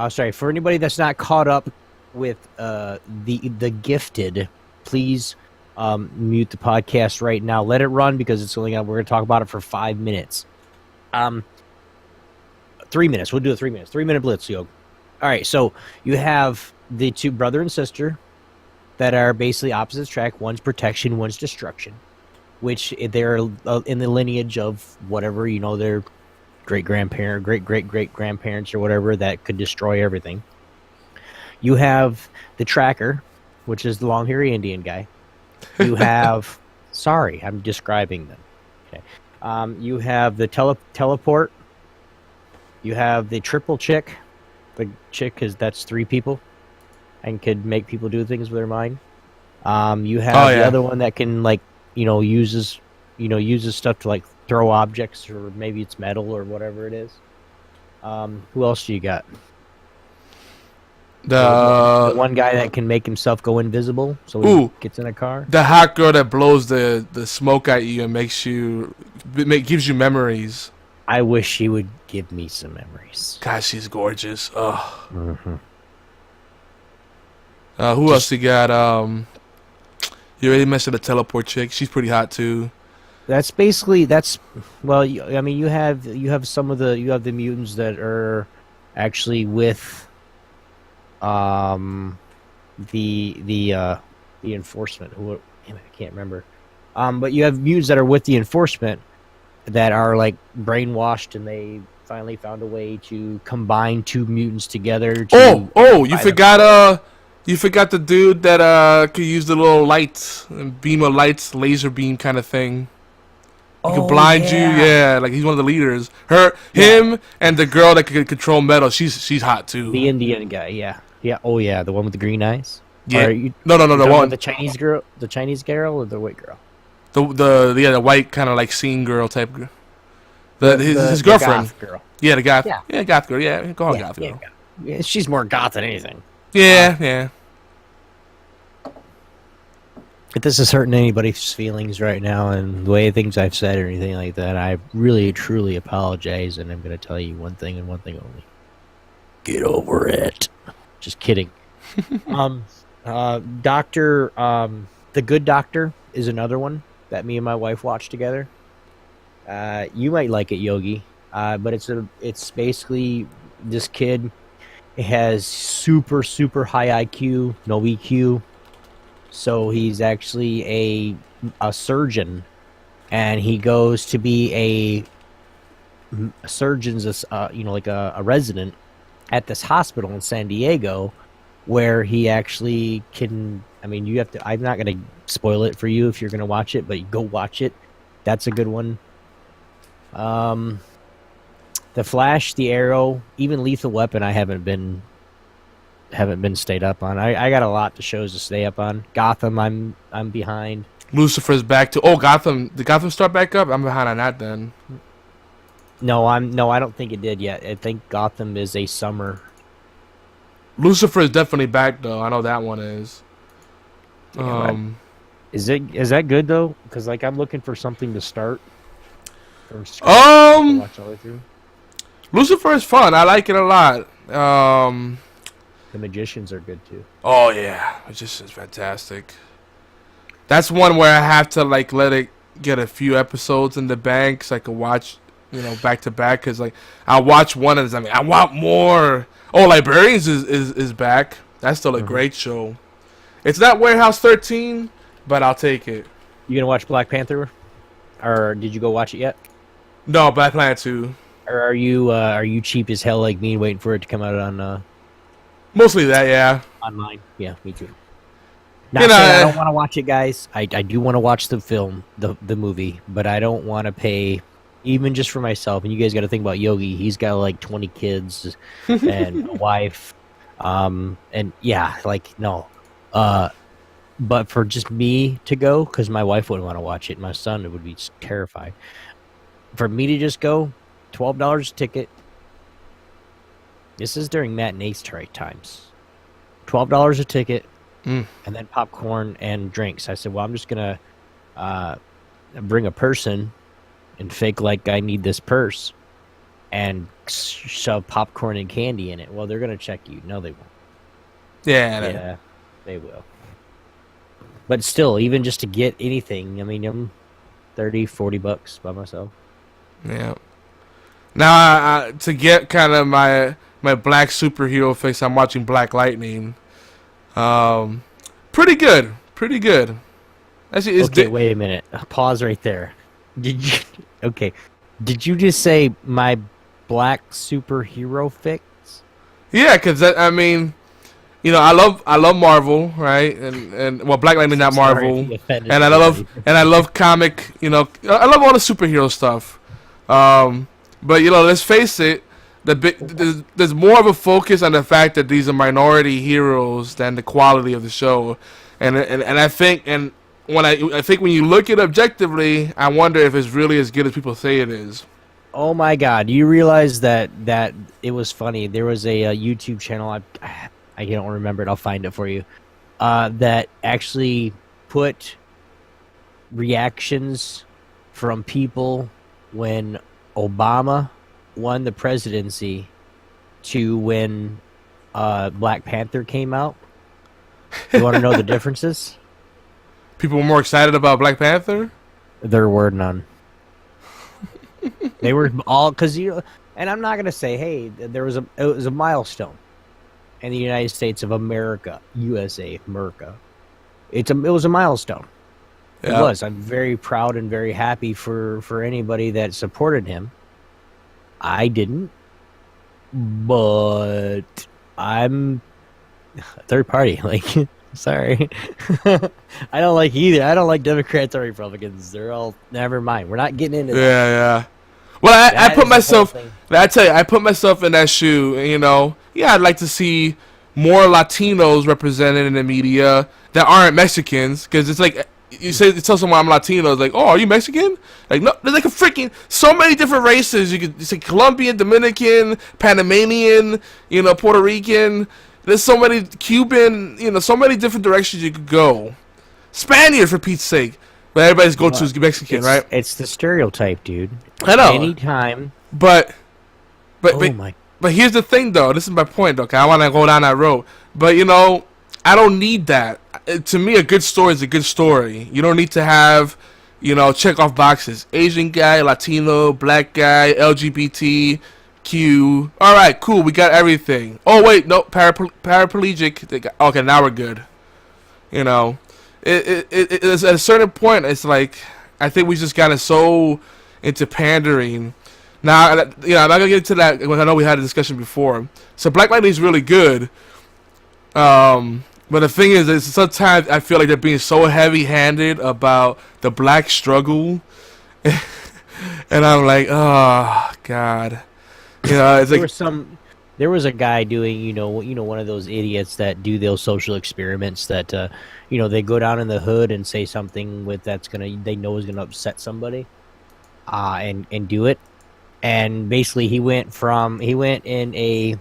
Sorry, for anybody that's not caught up with the Gifted, please mute the podcast right now. Let it run because it's only we're going to talk about it for 5 minutes. 3 minutes. We'll do a 3 minutes. 3 minute blitz, Yog. All right, so you have the two brother and sister that are basically opposites track. One's protection, one's destruction, which they're in the lineage of whatever, their great-grandparent, great-great-great-grandparents or whatever that could destroy everything. You have the tracker, which is the long-haired Indian guy. You have... Sorry, I'm describing them. Okay. You have the teleport. You have the triple chick. The chick that's 3 people and could make people do things with their mind. You have the other one that can uses stuff to throw objects, or maybe it's metal or whatever it is. Who else do you got? The one guy that can make himself go invisible, so he gets in a car. The hot girl that blows the smoke at you and gives you memories. I wish she would give me some memories. God, she's gorgeous. Ugh. Mm-hmm. Who else you got? You already mentioned the teleport chick. She's pretty hot too. You have some of the mutants that are actually with the enforcement. I can't remember. But you have mutants that are with the enforcement that are brainwashed, and they finally found a way to combine 2 mutants together. You forgot the dude that could use the little lights, beam of lights, laser beam kind of thing. He could blind you. Yeah, he's one of the leaders. Him, and the girl that could control metal. She's hot too. The Indian guy. Yeah. Oh yeah, the one with the green eyes. Yeah. No. The one. The Chinese girl or the white girl. The white kind of scene girl type. His girlfriend. The goth girl. Yeah, the goth. Yeah, goth girl. Yeah, go on, goth girl. Yeah, she's more goth than anything. Yeah. If this is hurting anybody's feelings right now and the way things I've said or anything like that, I really, truly apologize, and I'm going to tell you one thing and one thing only. Get over it. Just kidding. The Good Doctor is another one that me and my wife watched together. You might like it, Yogi, but it's basically this kid has super, super high IQ, no EQ. So he's actually a surgeon, and he goes to be a surgeon's, a resident at this hospital in San Diego, where he actually can. I mean, you have to. I'm not going to spoil it for you if you're going to watch it, but you go watch it. That's a good one. The Flash, the Arrow, even Lethal Weapon. I haven't been stayed up on. I got a lot of shows to stay up on. Gotham, I'm behind. Lucifer's back to Gotham. Did Gotham start back up? I'm behind on that then. No, I don't think it did yet. I think Gotham is a summer. Lucifer is definitely back though. I know that one is. Is that good though? Because I'm looking for something to start. Watch all the way through. Lucifer is fun. I like it a lot. The Magicians are good too. Oh yeah, Magicians fantastic. That's one where I have to let it get a few episodes in the bank so I can watch, back to back. Cause I watch one and I want more. Oh, Librarians is back. That's still a great show. It's not Warehouse 13, but I'll take it. You gonna watch Black Panther, or did you go watch it yet? No, but I plan to. Or are you cheap as hell like me, waiting for it to come out on? Mostly that, yeah. Online, yeah, me too. Not saying I don't want to watch it, guys. I do want to watch the film, the movie, but I don't want to pay, even just for myself. And you guys got to think about Yogi. He's got 20 kids and a wife, and yeah, no. But for just me to go, because my wife wouldn't want to watch it, my son would be terrified. For me to just go, $12 a ticket. This is during matinee strike times. $12 a ticket, and then popcorn and drinks. I said, well, I'm just going to bring a person and fake like I need this purse. and shove popcorn and candy in it. Well, they're gonna check you. No, they won't. Yeah, they will. But still, even just to get anything, I mean, I'm $30-$40 by myself. Yeah. Now, to get kind of my black superhero fix, I'm watching Black Lightning. Pretty good. Actually, Okay, wait a minute. Pause right there. Did you just say my black superhero fix? Yeah, because I mean, you know, I love Marvel, right? And well, Black Lightning not Marvel, and I love comic. You know, I love all the superhero stuff. But you know, let's face it, there's more of a focus on the fact that these are minority heroes than the quality of the show, and I think when I think when you look at it objectively, I wonder if it's really as good as people say it is. Oh my God! You realize that it was funny. There was a YouTube channel. I don't remember it. I'll find it for you. That actually put reactions from people when Obama won the presidency to when Black Panther came out. You want to know the differences? People were more excited about Black Panther? There were none. They were all because and I'm not gonna say, hey, it was a milestone in the United States of America, USA, America. It was a milestone. Yeah. It was. I'm very proud and very happy for anybody that supported him. I didn't, but I'm third party. Like, sorry, I don't like either. I don't like Democrats or Republicans. They're all never mind. We're not getting into that. Yeah. Well, I put myself. I tell you, I put myself in that shoe. You know, yeah, I'd like to see more Latinos represented in the media that aren't Mexicans, because it's like you tell someone I'm Latino, it's like, oh, are you Mexican? Like, no, there's like a freaking so many different races. You could say Colombian, Dominican, Panamanian, you know, Puerto Rican. There's so many Cuban, you know, so many different directions you could go. Spaniard, for Pete's sake. But everybody's go-to is Mexican, right? It's the stereotype, dude. I know. Anytime. But here's the thing, though. This is my point, okay? I want to go down that road. But, you know, I don't need that. To me, a good story is a good story. You don't need to have, you know, check off boxes. Asian guy, Latino, black guy, LGBTQ. All right, cool. We got everything. Oh, wait, no, paraplegic. Okay, now we're good. You know. It's at a certain point, it's like, I think we just gotten so into pandering. Now, you know, I'm not gonna get into that. I know we had a discussion before. So Black Lightning is really good. But the thing is sometimes I feel like they're being so heavy-handed about the black struggle, and I'm like, oh God, you know, it's like there was a guy doing, you know, one of those idiots that do those social experiments that, you know, they go down in the hood and say something they know is gonna upset somebody, and do it, and basically he went in a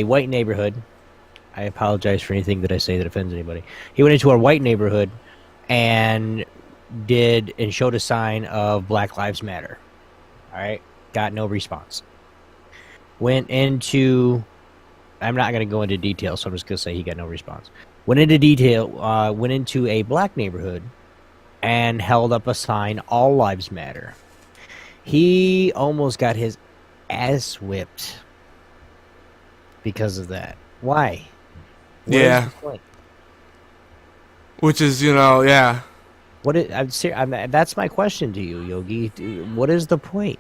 white neighborhood. I apologize for anything that I say that offends anybody. He went into a white neighborhood and showed a sign of Black Lives Matter. All right, got no response. Went into, I'm not going to go into detail, so I'm just going to say he got no response. Went into a black neighborhood and held up a sign, All Lives Matter. He almost got his ass whipped because of that. Why? Yeah. Which is, you know, yeah. That's my question to you, Yogi. What is the point?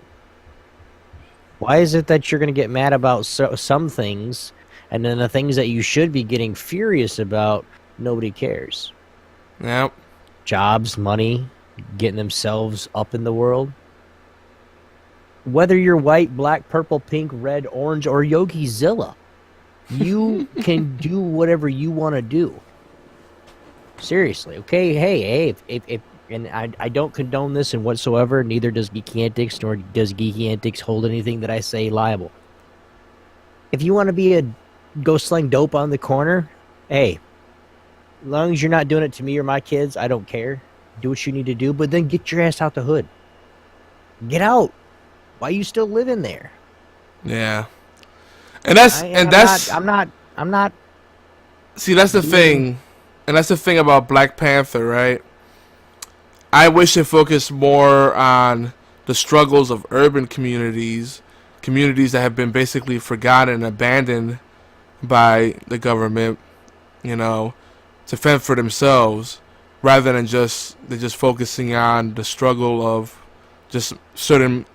Why is it that you're going to get mad about some things, and then the things that you should be getting furious about, nobody cares? Yep. Jobs, money, getting themselves up in the world. Whether you're white, black, purple, pink, red, orange, or Yogi-Zilla, you can do whatever you want to do. Seriously, okay? Hey, if and I don't condone this in whatsoever, neither does Geeky Antics, nor does Geeky Antics hold anything that I say liable. If you want to go sling dope on the corner, hey, as long as you're not doing it to me or my kids, I don't care. Do what you need to do, but then get your ass out the hood. Get out. Why you still living there? Yeah. And I'm not. See, that's the thing. And that's the thing about Black Panther, right? I wish it focused more on the struggles of urban communities that have been basically forgotten and abandoned by the government, to fend for themselves, rather than just focusing on the struggle of just certain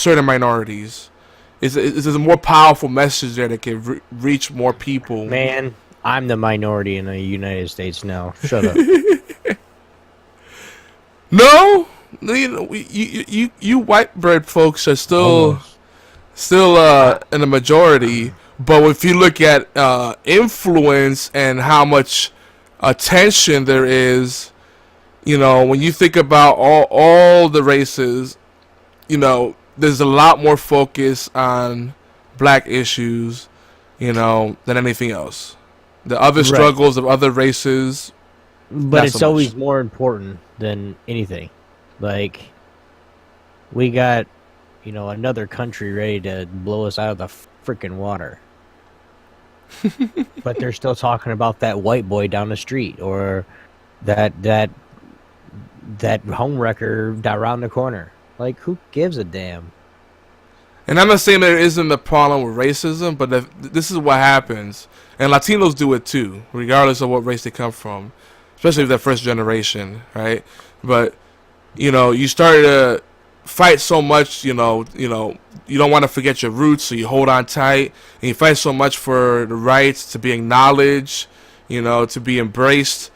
minorities. It's a more powerful message there that can reach more people. Man, I'm the minority in the United States now. Shut up. No, you white bread folks are still in the majority. But if you look at influence and how much attention there is, when you think about all the races, there's a lot more focus on black issues, than anything else. The other struggles of other races, but it's always more important than anything. Like, we got, another country ready to blow us out of the freaking water. But they're still talking about that white boy down the street, or that home wrecker around the corner. Like, who gives a damn? And I'm not saying there isn't a problem with racism, but this is what happens. And Latinos do it too, regardless of what race they come from. Especially if they're first generation, right? But, you start to fight so much, you don't want to forget your roots, so you hold on tight. And you fight so much for the rights to be acknowledged, to be embraced,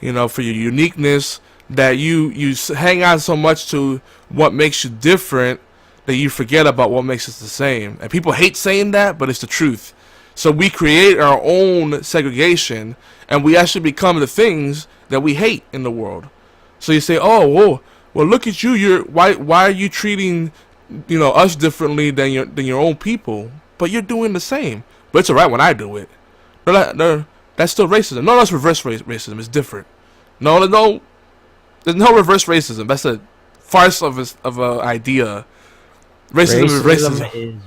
for your uniqueness, that you hang on so much to what makes you different that you forget about what makes us the same. And people hate saying that, but it's the truth. So we create our own segregation, and we actually become the things that we hate in the world. So you say, oh, whoa, well, look at you. Why are you treating, us differently than your own people? But you're doing the same. But it's all right when I do it. No, that's still racism. No, that's reverse racism. It's different. No, there's no reverse racism. That's a farce of an idea. Racism is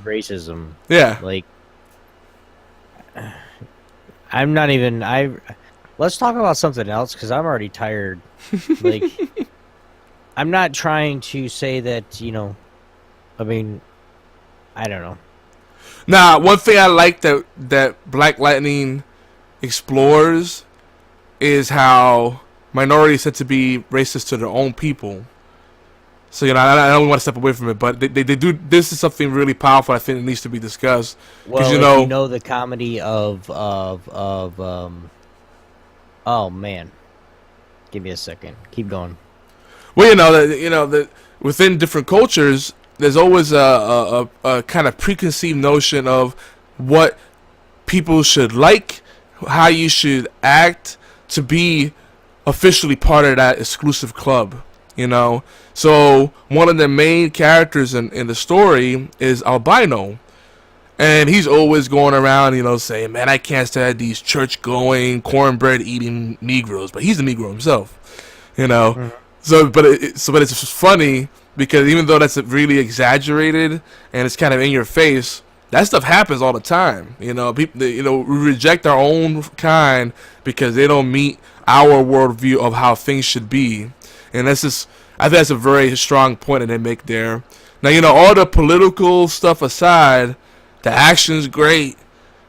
racism. Yeah. Like, I'm not even. Let's talk about something else, because I'm already tired. Like, I'm not trying to say that, I mean, I don't know. Now, one thing I like that Black Lightning explores is how minorities tend to be racist to their own people. So, I don't want to step away from it, but they do. This is something really powerful. I think it needs to be discussed. Well, the comedy of oh man, give me a second. Keep going. Well, that within different cultures, there's always a kind of preconceived notion of what people should like, how you should act to be officially part of that exclusive club. So one of the main characters in the story is albino, and he's always going around, saying, "Man, I can't stand these church-going, cornbread-eating Negroes." But he's a Negro himself, Mm-hmm. So, but it's funny because even though that's really exaggerated and it's kind of in your face, that stuff happens all the time. People, we reject our own kind because they don't meet our worldview of how things should be, and that's just. I think that's a very strong point that they make there. Now, all the political stuff aside, the action's great.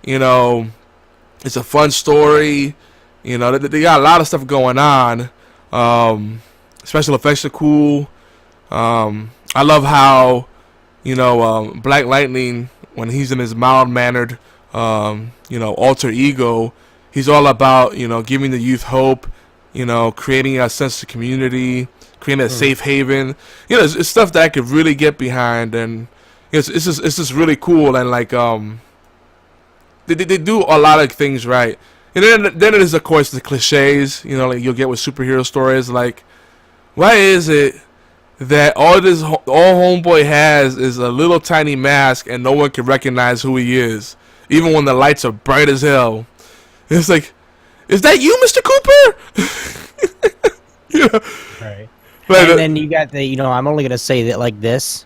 It's a fun story. They got a lot of stuff going on. Special effects are cool. I love how, Black Lightning, when he's in his mild-mannered, alter ego, he's all about, giving the youth hope, creating a sense of community, creating a safe haven. It's stuff that I could really get behind, and it's just really cool. And like they do a lot of things right. And then there's of course the cliches, like you'll get with superhero stories. Like, why is it that all homeboy has is a little tiny mask and no one can recognize who he is, even when the lights are bright as hell? It's like, is that you, Mr. Cooper? Right. But, and then you got the, I'm only going to say that like this,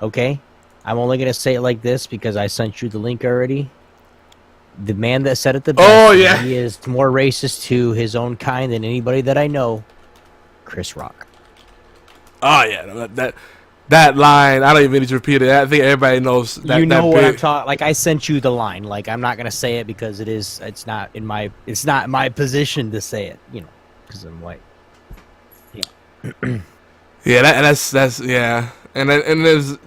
okay? I'm only going to say it like this because I sent you the link already. The man that said it the best, he is more racist to his own kind than anybody that I know, Chris Rock. Oh, yeah. That line, I don't even need to repeat it. I think everybody knows that. You know what I'm talking. Like, I sent you the line. Like, I'm not going to say it because it's not my position to say it, you know, because I'm white. Yeah. Yeah, that's yeah. And there's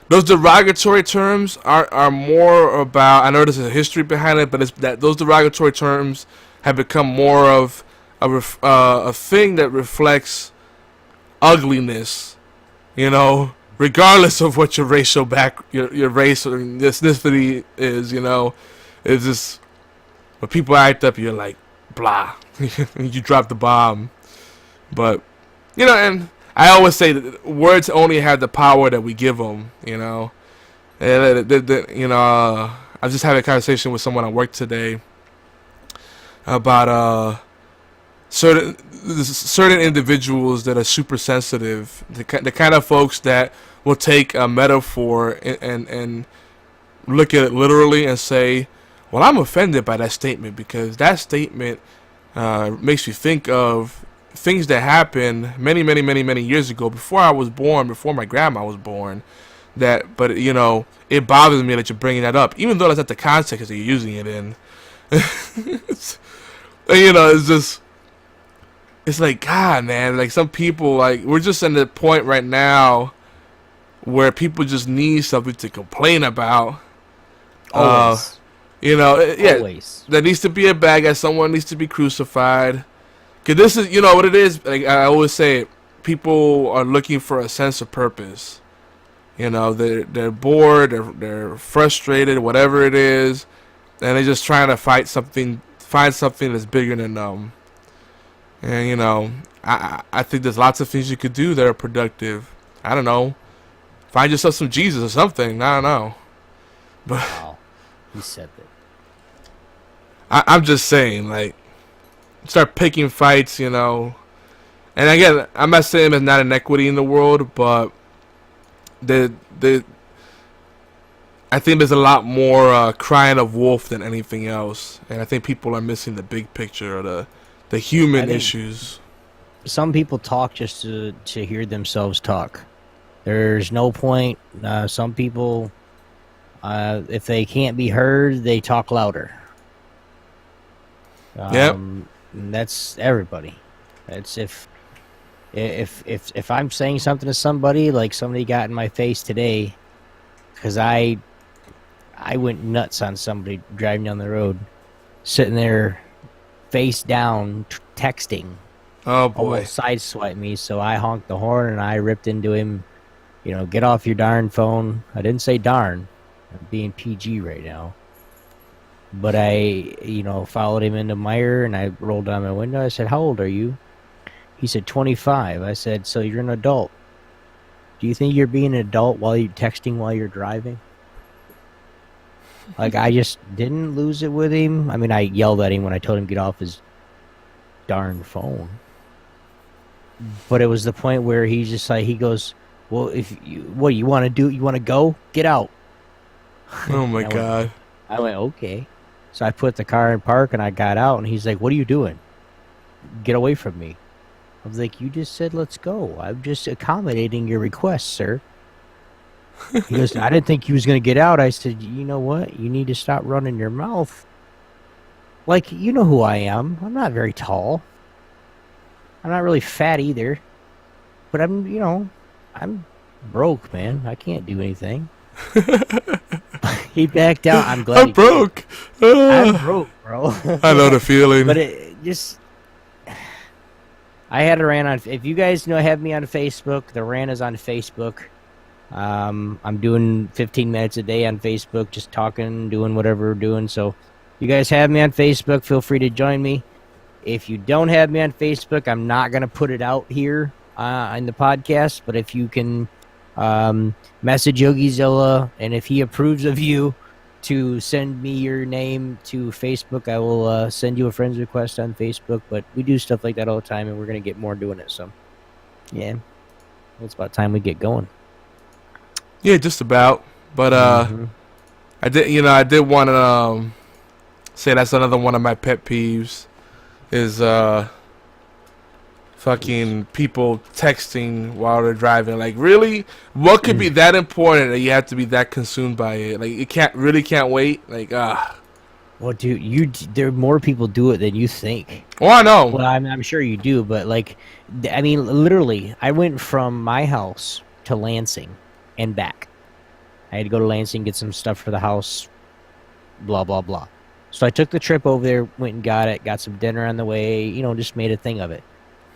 those derogatory terms are more about. I know there's a history behind it, but it's that those derogatory terms have become more of a thing that reflects ugliness, you know, regardless of what your racial your race or ethnicity is, you know. It's just when people act up, you're like blah, you drop the bomb. But you know, and I always say that words only have the power that we give them, you know. And, you know, I was just having a conversation with someone at work today about certain individuals that are super sensitive, the kind of folks that will take a metaphor and look at it literally and say, well, I'm offended by that statement because that statement makes you think of things that happened many years ago, before I was born, before my grandma was born. But you know, it bothers me that you're bringing that up, even though that's not the context that you're using it in. You know, it's like, God, man, like some people, like we're just in the point right now where people just need something to complain about. Always. You know, yeah, Always. There needs to be a bad guy. Someone needs to be crucified. Cause this is, you know what it is. Like I always say, people are looking for a sense of purpose. You know, they're bored, they're frustrated, whatever it is, and they're just trying to find something that's bigger than them. And you know, I think there's lots of things you could do that are productive. I don't know, find yourself some Jesus or something. I don't know, but wow, he said that. I'm just saying, like, start picking fights, you know. And again, I'm not saying there's not inequity in the world, but I think there's a lot more crying of wolf than anything else. And I think people are missing the big picture of the human issues. Some people talk just to hear themselves talk. There's no point. Some people, if they can't be heard, they talk louder. Yep. That's everybody. That's if I'm saying something to somebody, like somebody got in my face today, because I went nuts on somebody driving down the road, sitting there, face down, texting. Oh boy! Almost sideswiped me, so I honked the horn and I ripped into him. You know, get off your darn phone. I didn't say darn. I'm being PG right now. But I, you know, followed him into Meyer and I rolled down my window. I said, "How old are you?" He said, 25. I said, "So you're an adult. Do you think you're being an adult while you're texting while you're driving?" Like, I just didn't lose it with him. I mean, I yelled at him when I told him to get off his darn phone. But it was the point where he just like, he goes, "Well, what you want to do? You want to go? Get out." Oh my God. I went, okay. So I put the car in park and I got out and he's like, "What are you doing? Get away from me." I was like, "You just said let's go. I'm just accommodating your request, sir." He goes, "I didn't think you was going to get out." I said, "You know what? You need to stop running your mouth. Like, you know who I am. I'm not very tall. I'm not really fat either. But I'm broke, man. I can't do anything." He backed out. I'm glad I'm broke. I'm broke, bro. I know the feeling. But it just... I had a rant on... If you guys have me on Facebook, the rant is on Facebook. I'm doing 15 minutes a day on Facebook, just talking, doing whatever we're doing. So you guys have me on Facebook, feel free to join me. If you don't have me on Facebook, I'm not going to put it out here in the podcast. But if you can message YogiZilla, and if he approves of you to send me your name to Facebook, I will send you a friend's request on Facebook. But we do stuff like that all the time, and we're going to get more doing it. So, yeah, it's about time we get going. Yeah, just about. But I did want to say that's another one of my pet peeves is fucking people texting while they're driving. Like, really? What could be that important that you have to be that consumed by it? Like, it can't wait. Like, Well, dude, there more people do it than you think. Oh, I know. Well, I'm sure you do, but like, I mean, literally, I went from my house to Lansing and back. I had to go to Lansing, get some stuff for the house, blah, blah, blah. So I took the trip over there, went and got it, got some dinner on the way, you know, just made a thing of it.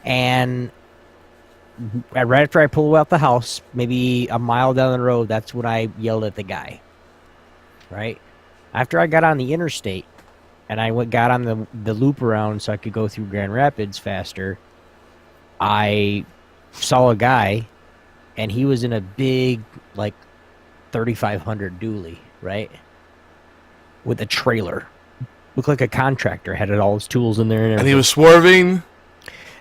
And right after I pulled out the house, maybe a mile down the road, that's when I yelled at the guy. Right? After I got on the interstate and I got on the loop around so I could go through Grand Rapids faster, I saw a guy and he was in a big, like, 3500 dually, right? With a trailer. Looked like a contractor, had all his tools in there. And he was swerving?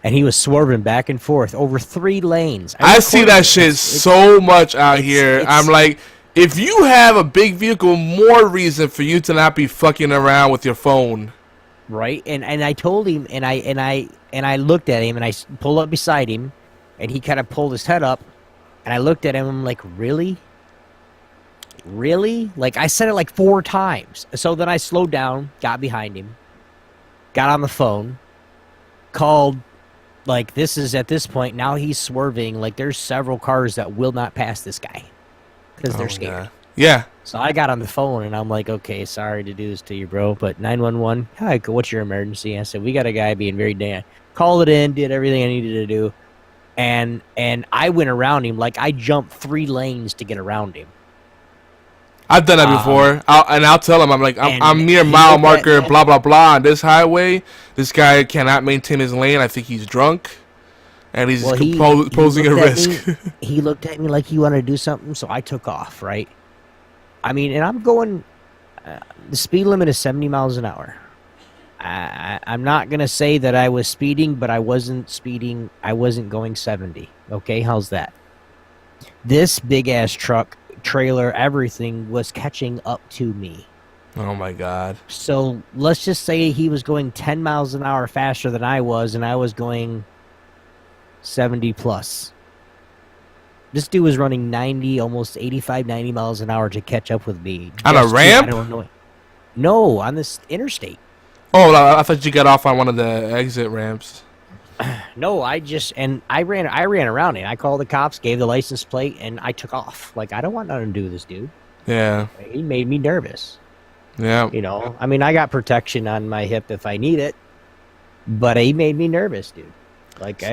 And he was swerving back and forth over 3 lanes. I see that shit so much out here. I'm like, if you have a big vehicle, more reason for you to not be fucking around with your phone. Right? And I told him, and I looked at him, and I pulled up beside him, and he kind of pulled his head up, and I looked at him, and I'm like, really? Really? Like, I said it like 4 times. So then I slowed down, got behind him, got on the phone, called. Like, this is at this point, now he's swerving. Like, there's several cars that will not pass this guy because they're scared. Yeah. So I got on the phone, and I'm like, okay, sorry to do this to you, bro, but 911, hi, what's your emergency? I said, we got a guy being very damn. Called it in, did everything I needed to do, and I went around him. Like, I jumped 3 lanes to get around him. I've done that before, I'll tell him, I'm like, I'm near mile marker, blah, blah, blah, on this highway. This guy cannot maintain his lane. I think he's drunk, and he's posing a risk. He looked at me like he wanted to do something, so I took off, right? I mean, and I'm going, the speed limit is 70 miles an hour. I'm not going to say that I was speeding, but I wasn't speeding. I wasn't going 70. Okay, how's that? This big-ass truck, trailer, everything was catching up to me. Oh my god. So let's just say he was going 10 miles an hour faster than I was, and I was going 70 plus. This dude was running 90, almost 85, 90 miles an hour to catch up with me. On a ramp? I don't know. No, on this interstate. Oh, I thought you got off on one of the exit ramps. No, I ran around it. I called the cops, gave the license plate, and I took off. Like, I don't want nothing to do with this dude. Yeah. He made me nervous. Yeah. You know, I mean, I got protection on my hip if I need it, but he made me nervous, dude. Like,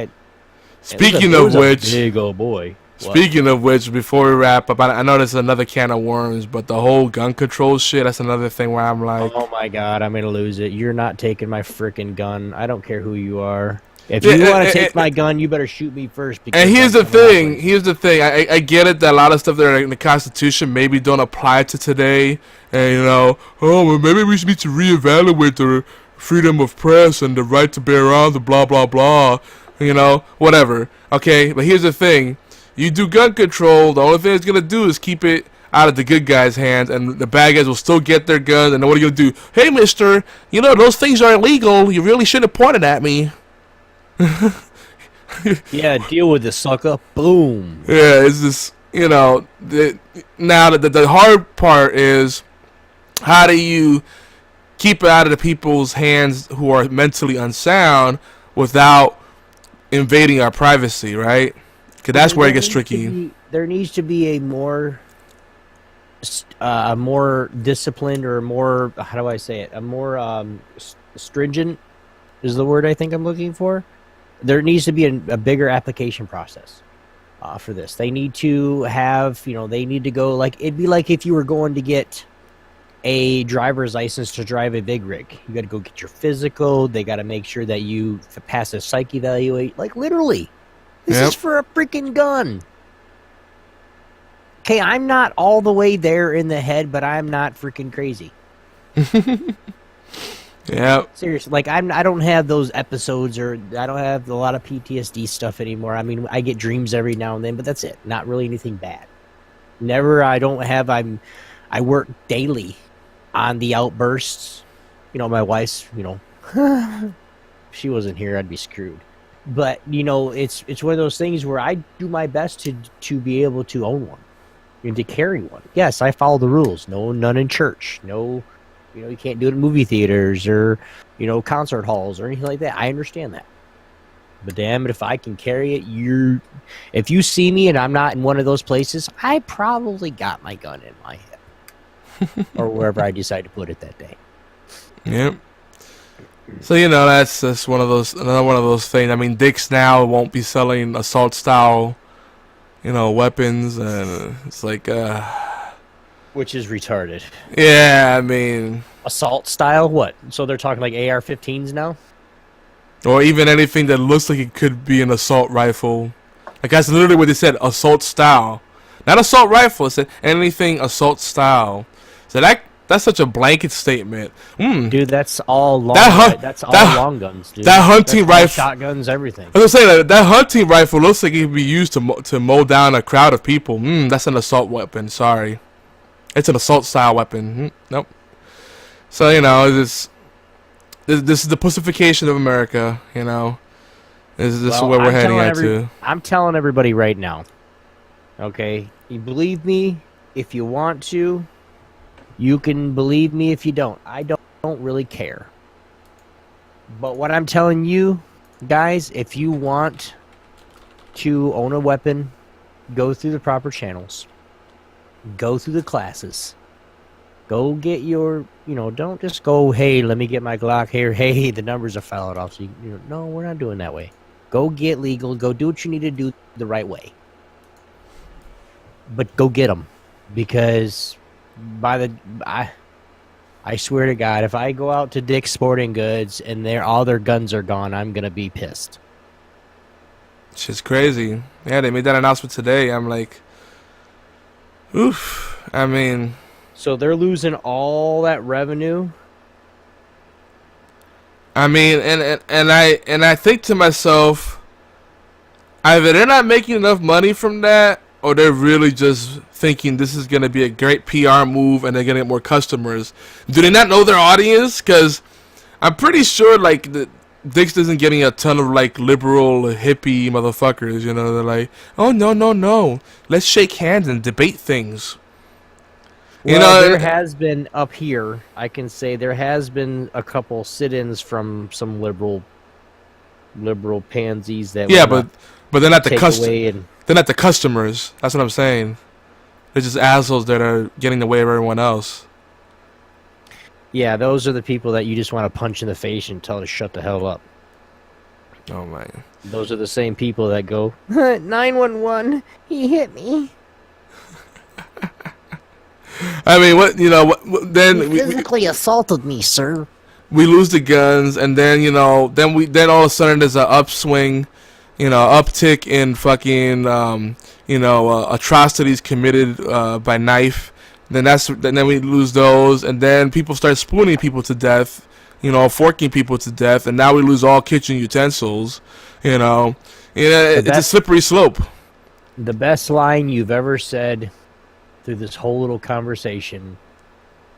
Speaking of which, big old boy. Speaking of which, before we wrap up, I know this is another can of worms, but the whole gun control shit, that's another thing where I'm like, oh my god, I'm gonna lose it. You're not taking my freaking gun. I don't care who you are. If you want to take my gun, you better shoot me first. And here's the thing. I get it that a lot of stuff that are in the Constitution maybe don't apply to today. And, you know, oh, well, maybe we need to reevaluate the freedom of press and the right to bear arms, the blah, blah, blah. You know, whatever. Okay, but here's the thing. You do gun control, the only thing it's going to do is keep it out of the good guys' hands, and the bad guys will still get their guns. And what are you going to do? Hey, mister, you know, those things are illegal. You really shouldn't have pointed at me. Yeah, deal with this, sucker. Boom. Yeah, it's just, you know, now the hard part is how do you keep it out of the people's hands who are mentally unsound without invading our privacy, right? Because that's where it gets tricky. There needs to be a more disciplined, or more, how do I say it? A more stringent is the word I think I'm looking for. There needs to be a bigger application process for this. They need to have, you know, they need to go, like, it'd be like if you were going to get a driver's license to drive a big rig. You got to go get your physical. They got to make sure that you pass a psych evaluate. Like, literally, this is for a freaking gun. Okay, I'm not all the way there in the head, but I'm not freaking crazy. Yeah. Seriously, like, I don't have those episodes, or I don't have a lot of PTSD stuff anymore. I mean, I get dreams every now and then, but that's it. Not really anything bad. Never. I don't have. I work daily on the outbursts. My wife's. If she wasn't here, I'd be screwed. But it's one of those things where I do my best to be able to own one and to carry one. Yes, I follow the rules. No, none in church. No, you can't do it in movie theaters or concert halls or anything like that. I understand that. But damn it, if I can carry it, if you see me and I'm not in one of those places, I probably got my gun in my hip or wherever I decide to put it that day. Yep. So that's another one of those things. I mean, Dick's now won't be selling assault style, weapons, and it's like, which is retarded. Yeah, I mean, assault style. What? So they're talking like AR-15s now, or even anything that looks like it could be an assault rifle. Like that's literally what they said, assault style, not assault rifle. It said anything assault style. So that's such a blanket statement. Dude, that's all long. That's all long guns, dude. That hunting rifle, shotguns, everything. I was gonna say that hunting rifle looks like it could be used to mow down a crowd of people. That's an assault weapon. Sorry, it's an assault style weapon. Nope. So this is the pussification of America. This is where we're heading to. I'm telling everybody right now. Okay, you believe me if you want to. You can believe me if you don't. I don't really care. But what I'm telling you, guys, if you want to own a weapon, go through the proper channels. Go through the classes. Go get your, don't just go, hey, let me get my Glock here. Hey, the numbers are fouled off. So no, we're not doing that way. Go get legal. Go do what you need to do the right way. But go get them. Because I swear to God, if I go out to Dick's Sporting Goods and all their guns are gone, I'm gonna be pissed. It's just crazy. Yeah, they made that announcement today. I'm like, oof. I mean, so they're losing all that revenue. I mean, and I think to myself, either they're not making enough money from that, or they're really just thinking this is going to be a great PR move and they're going to get more customers. Do they not know their audience? Because I'm pretty sure, Dick's isn't getting a ton of, liberal, hippie motherfuckers, They're like, oh, no. Let's shake hands and debate things. There has been, up here, I can say there has been a couple sit-ins from some liberal pansies that but they're not the customers. They're not the customers. That's what I'm saying. They're just assholes that are getting in the way of everyone else. Yeah, those are the people that you just want to punch in the face and tell to shut the hell up. Oh my! Those are the same people that go 911. He hit me. I mean, what? Then he physically assaulted me, sir. We lose the guns, and then then all of a sudden there's an upswing. Uptick in fucking, atrocities committed by knife. Then we lose those, and then people start spooning people to death, forking people to death, and now we lose all kitchen utensils. It's a slippery slope. The best line you've ever said through this whole little conversation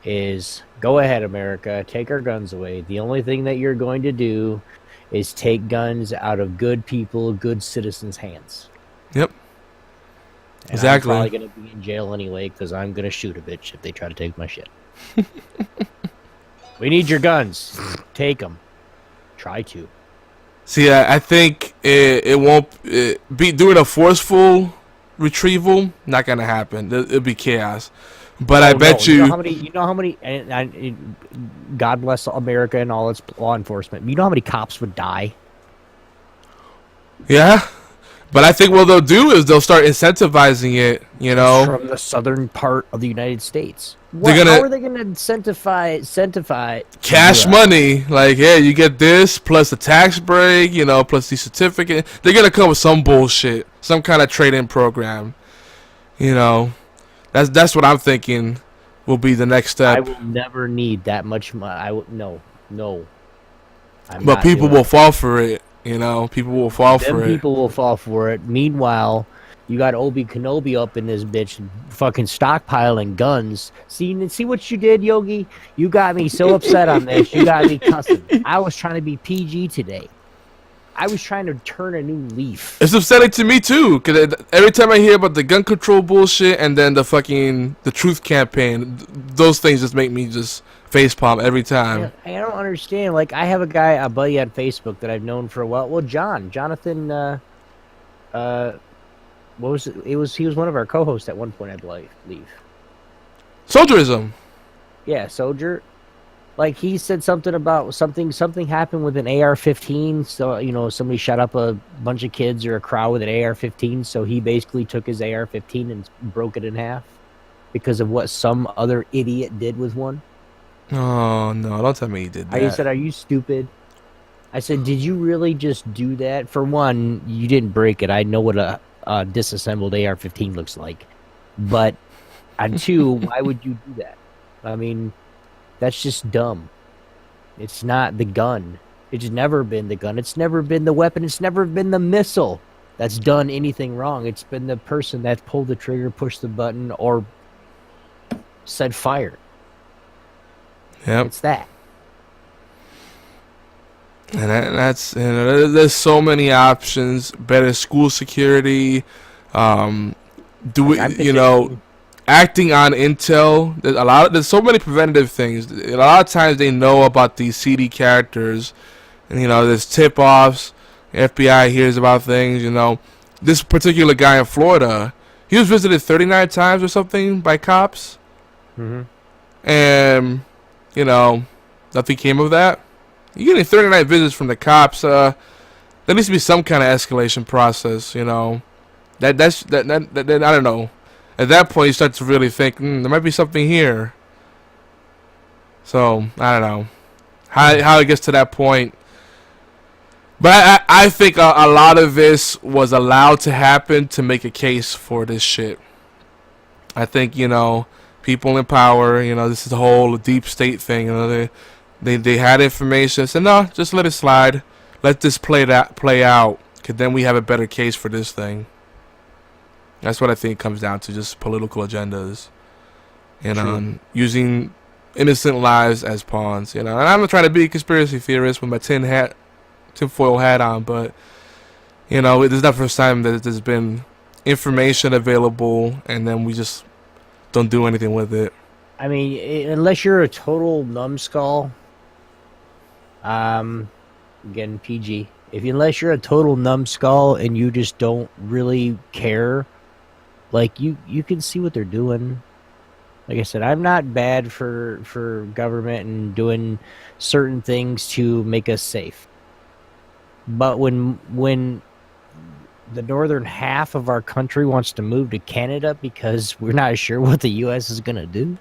is, "Go ahead, America, take our guns away. The only thing that you're going to do is take guns out of good people, good citizens' hands." Yep. And Exactly. I'm probably going to be in jail anyway because I'm going to shoot a bitch if they try to take my shit. We need your guns. Take them. Try to. See, I think it won't be doing a forceful retrieval. Not going to happen. It'll be chaos. But I bet you. You know how many. And God bless America and all its law enforcement. You know how many cops would die? Yeah, but I think what they'll do is they'll start incentivizing it. From the southern part of the United States. How are they gonna incentivize cash money? Like, hey, you get this plus the tax break. Plus the certificate. They're gonna come with some bullshit, some kind of trade-in program. That's what I'm thinking will be the next step. I will never need that much money. No. But people will fall for it. People will fall for it. People will fall for it. Meanwhile, You got Obi Kenobi up in this bitch, fucking stockpiling guns. See what you did, Yogi? You got me so upset on this. You got me cussing. I was trying to be PG today. I was trying to turn a new leaf. It's upsetting to me too, because every time I hear about the gun control bullshit and then the truth campaign, those things just make me just facepalm every time. I don't understand. Like, I have a buddy on Facebook that I've known for a while. Well, Jonathan, what was it? He was one of our co-hosts at one point, I believe. Soldierism. Yeah, Soldier. Like, he said something about something happened with an AR-15. So, somebody shot up a bunch of kids or a crowd with an AR-15. So he basically took his AR-15 and broke it in half because of what some other idiot did with one. Oh, no, don't tell me he did that. I said, are you stupid? I said, did you really just do that? For one, you didn't break it. I know what a disassembled AR-15 looks like. But on two, why would you do that? I mean, that's just dumb. It's not the gun. It's never been the gun. It's never been the weapon. It's never been the missile that's done anything wrong. It's been the person that pulled the trigger, pushed the button, or said fire. Yep. It's that. And that's there's so many options. Better school security. Acting on intel. There's so many preventative things. A lot of times they know about these seedy characters, and there's tip-offs. FBI hears about things. This particular guy in Florida, he was visited 39 times or something by cops, and nothing came of that. You're getting 39 visits from the cops. There needs to be some kind of escalation process. That's I don't know. At that point, you start to really think there might be something here. So I don't know how it gets to that point. But I think a lot of this was allowed to happen to make a case for this shit. I think people in power. This is the whole deep state thing. They had information. Said no, just let it slide. Let this play out. Cause then we have a better case for this thing. That's what I think it comes down to, just political agendas. And using innocent lives as pawns. And I'm not trying to be a conspiracy theorist with my tinfoil hat on, but this is not the first time that there's been information available and then we just don't do anything with it. I mean, unless you're a total numbskull, again, PG. Unless you're a total numbskull and you just don't really care, like you can see what they're doing. Like I said, I'm not bad for government and doing certain things to make us safe. But when the northern half of our country wants to move to Canada because we're not sure what the U.S. is gonna do,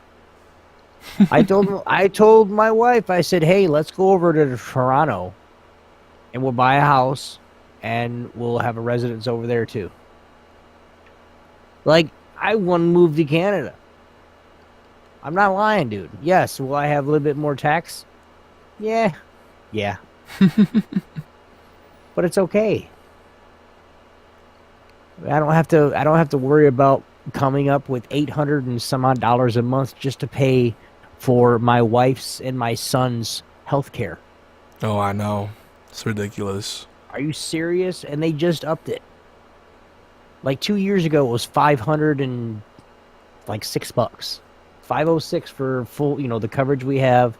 I told my wife, I said, hey, let's go over to Toronto and we'll buy a house and we'll have a residence over there too. Like, I want to move to Canada. I'm not lying, dude. Yes, will I have a little bit more tax? Yeah. But it's okay. I don't have to worry about coming up with $800 and some odd dollars a month just to pay for my wife's and my son's health care. Oh, I know. It's ridiculous. Are you serious? And they just upped it. Like 2 years ago, it was $506. $506 for full, the coverage we have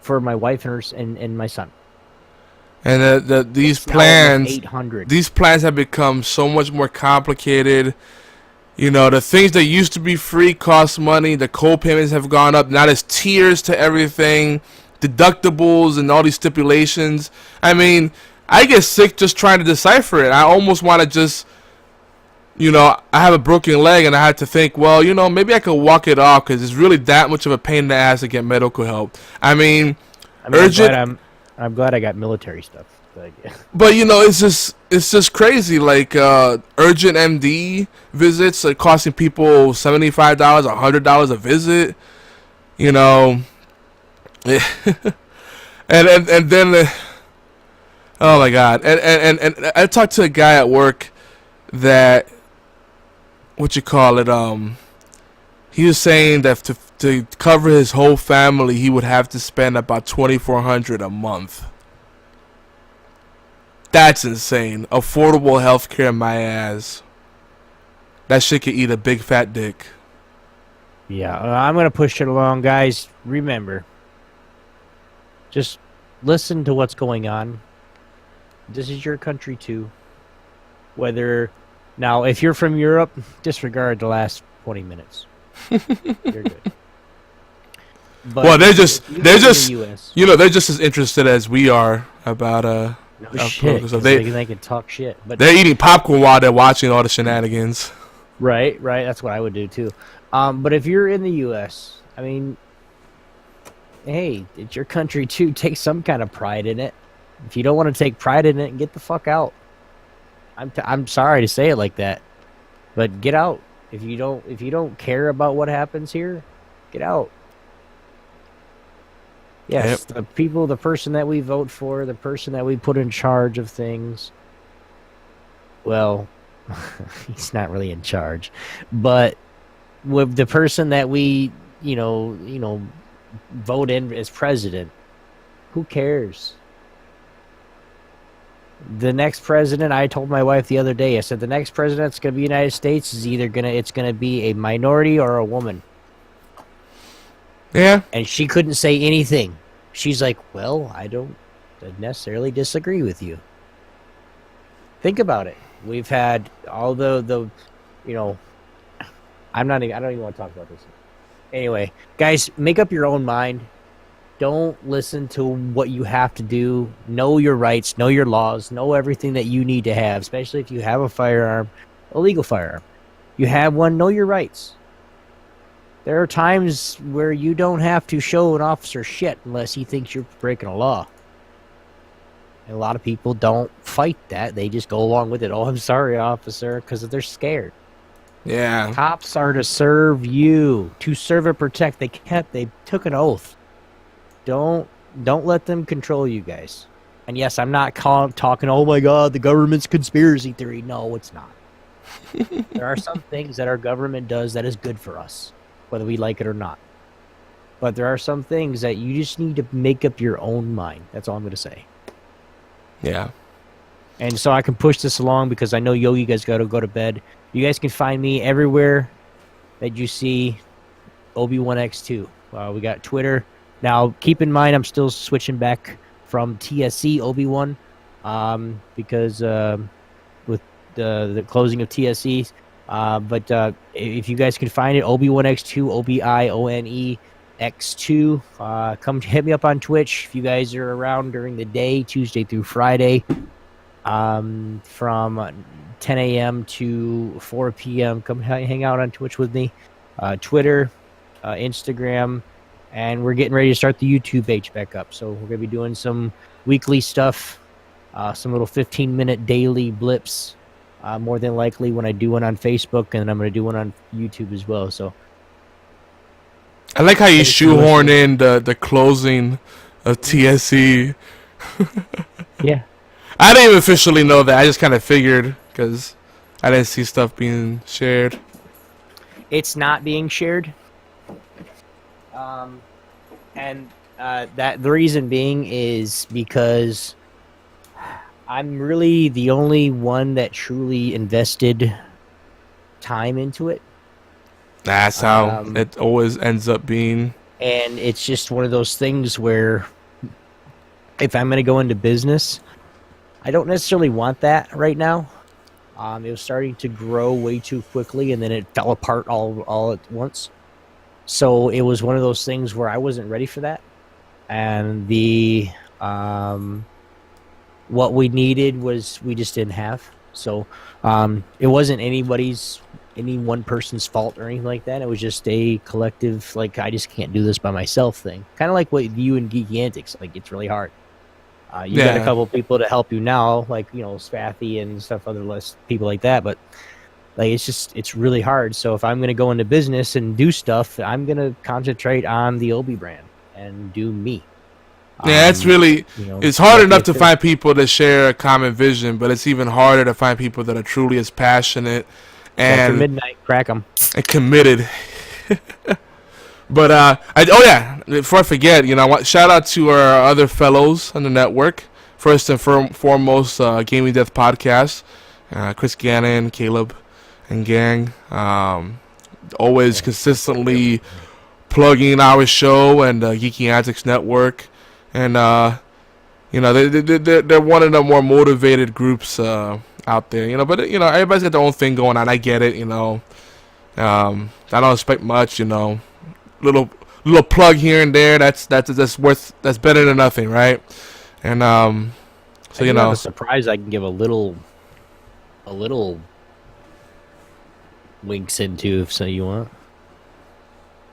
for my wife and my son. And these plans, $800. These plans have become so much more complicated. The things that used to be free cost money. The co-payments have gone up. Now there's tiers to everything, deductibles, and all these stipulations. I mean, I get sick just trying to decipher it. I almost want to just, I have a broken leg, and I had to think, well, maybe I could walk it off because it's really that much of a pain in the ass to get medical help. I mean urgent. I'm glad I got military stuff. But it's just crazy. Like urgent MD visits are costing people $75, $100 a visit. And then oh my god. And I talked to a guy at work that what you call it, he was saying that to cover his whole family, he would have to spend about $2,400 a month. That's insane. Affordable healthcare, my ass. That shit could eat a big fat dick. Yeah, I'm gonna push it along, guys. Remember, just listen to what's going on. This is your country too. Now, if you're from Europe, disregard the last 20 minutes. You're good. But well, they're just they're US, just as interested as we are about no shit, so they can talk shit, but they're eating popcorn while they're watching all the shenanigans. right, that's what I would do too. But if you're in the US, I mean, hey, it's your country too. Take some kind of pride in it. If you don't want to take pride in it, get the fuck out. I'm sorry to say it like that, but get out. If you don't care about what happens here, get out. Yes, Yep. the person that we vote for, the person that we put in charge of things. Well, he's not really in charge, but with the person that we, vote in as president, who cares? The next president, I told my wife the other day, I said the next president that's going to be United States is it's going to be a minority or a woman. Yeah. And she couldn't say anything. She's like, well, I don't necessarily disagree with you. Think about it. We've had all the I don't even want to talk about this. Anyway, guys, make up your own mind. Don't listen to what you have to do. Know your rights, know your laws, know everything that you need to have, especially if you have a firearm, a legal firearm. You have one, know your rights. There are times where you don't have to show an officer shit unless he thinks you're breaking a law. And a lot of people don't fight that. They just go along with it. Oh, I'm sorry, officer, because they're scared. Yeah. Cops are to serve you, to serve and protect. They took an oath. Don't let them control you guys. And yes, I'm not talking, oh my God, the government's conspiracy theory. No, it's not. There are some things that our government does that is good for us, whether we like it or not. But there are some things that you just need to make up your own mind. That's all I'm going to say. Yeah. And so I can push this along because I know Yogi guys got to go to bed. You guys can find me everywhere that you see Obi1X2. We got Twitter. Now, keep in mind, I'm still switching back from TSC Obi-Wan because with the closing of TSC. But if you guys can find it, Obi1X2, OBIONEX2. Come hit me up on Twitch if you guys are around during the day, Tuesday through Friday, from 10 a.m. to 4 p.m. Come hang out on Twitch with me. Twitter, Instagram. And we're getting ready to start the YouTube page back up. So we're going to be doing some weekly stuff, some little 15-minute daily blips, more than likely when I do one on Facebook, and I'm going to do one on YouTube as well. So I like how you shoehorn in the closing of TSC. Yeah. I didn't even officially know that. I just kind of figured because I didn't see stuff being shared. It's not being shared. And that the reason being is because I'm really the only one that truly invested time into it. That's how it always ends up being. And it's just one of those things where if I'm going to go into business, I don't necessarily want that right now. It was starting to grow way too quickly, and then it fell apart all at once. So it was one of those things where I wasn't ready for that. And what we needed was we just didn't have. So it wasn't any one person's fault or anything like that. It was just a collective, like, I just can't do this by myself thing. Kind of like what you and Geeky Antics, like, it's really hard. You got a couple people to help you now, like, Spathy and stuff, other less people like that, but like, it's really hard. So if I'm going to go into business and do stuff, I'm going to concentrate on the Obi brand and do me. Yeah, it's really, it's hard enough to find people that share a common vision, but it's even harder to find people that are truly as passionate After midnight, crack them. And committed. But before I forget, shout out to our other fellows on the network. First and foremost, Gaming Death Podcast, Chris Gannon, Caleb, and gang. Always consistently plugging our show and Geeky Antics Network, and they're one of the more motivated groups out there. But everybody's got their own thing going on. I get it. I don't expect much. Little plug here and there. That's better than nothing, right? And I'm surprised I can give a little winks into if so you want.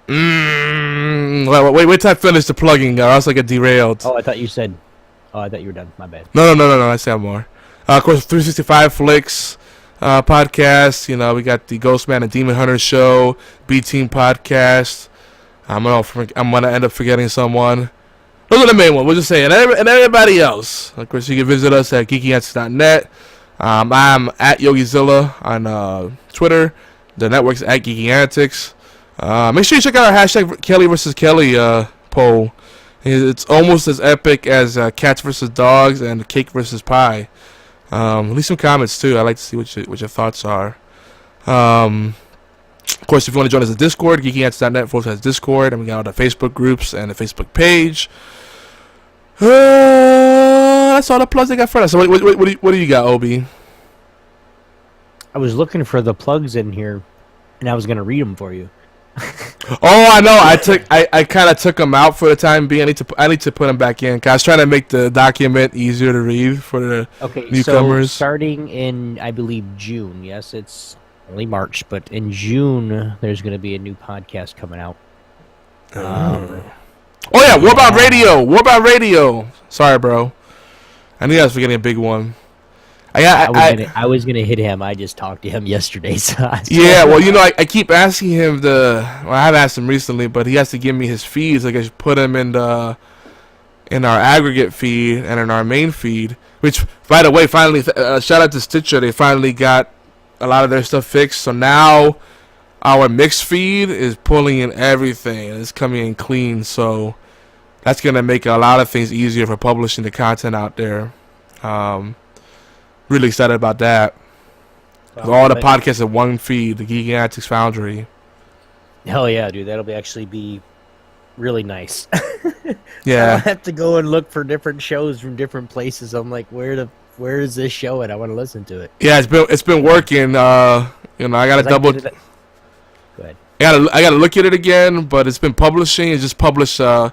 Wait till I finish the plugging, or else I get derailed. Oh, I thought you were done. My bad. No. I still have more. Of course, 365 Flicks podcast. We got the Ghostman and Demon Hunter show, B Team podcast. I'm gonna end up forgetting someone. Those are the main ones. We'll just say it. And everybody else. Of course, you can visit us at geekyantics.net. I'm at YogiZilla on Twitter. The network's at Geeky Antics. Make sure you check out our hashtag Kelly versus Kelly poll. It's almost as epic as cats versus dogs and cake versus pie. Leave some comments too. I'd like to see what your thoughts are. Of course, if you want to join us at Discord, geekyantics.net/Discord, and we got all the Facebook groups and the Facebook page. That's all the plugs I got for us. So what do you got, Obi? I was looking for the plugs in here, and I was gonna read them for you. Oh, I know. I kind of took them out for the time being. I need to put them back in. 'Cause I was trying to make the document easier to read for the newcomers. So starting in, I believe, June. Yes, it's only March, but in June there's going to be a new podcast coming out. What about radio? Sorry, bro. I knew I was forgetting a big one. I was gonna hit him. I just talked to him yesterday. Yeah, well, I keep asking him I have asked him recently, but he has to give me his feeds. Like I should put him in our aggregate feed and in our main feed. Which, by the way, finally, shout out to Stitcher. They finally got a lot of their stuff fixed. So now our mixed feed is pulling in everything. It's coming in clean. So that's gonna make a lot of things easier for publishing the content out there. Really excited about that. All the podcasts in one feed, the Geeky Antics Foundry. Hell yeah, dude! That'll actually be really nice. Yeah, I have to go and look for different shows from different places. I'm like, where is this show at? I want to listen to it. Yeah, it's been working. I gotta double. Go ahead. I gotta look at it again, but it's been publishing. It just published about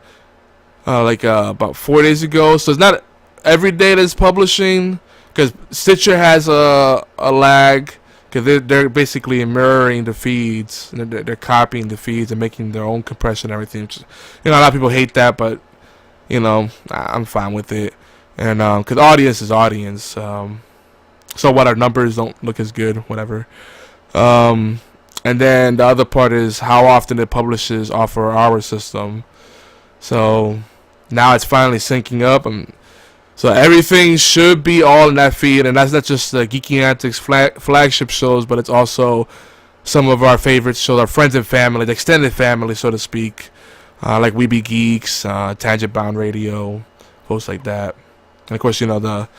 4 days ago, so it's not every day that it's publishing. Because Stitcher has a lag, because they're basically mirroring the feeds, and they're copying the feeds and making their own compression and everything. Which, a lot of people hate that, but I'm fine with it. And because audience is audience, so what, our numbers don't look as good, whatever. And then the other part is how often it publishes off of our system. So now it's finally syncing up. So everything should be all in that feed, and that's not just the Geeky Antics flagship shows, but it's also some of our favorite shows, our friends and family, the extended family, so to speak, like We Be Geeks, Tangent Bound Radio, posts like that. And of course, the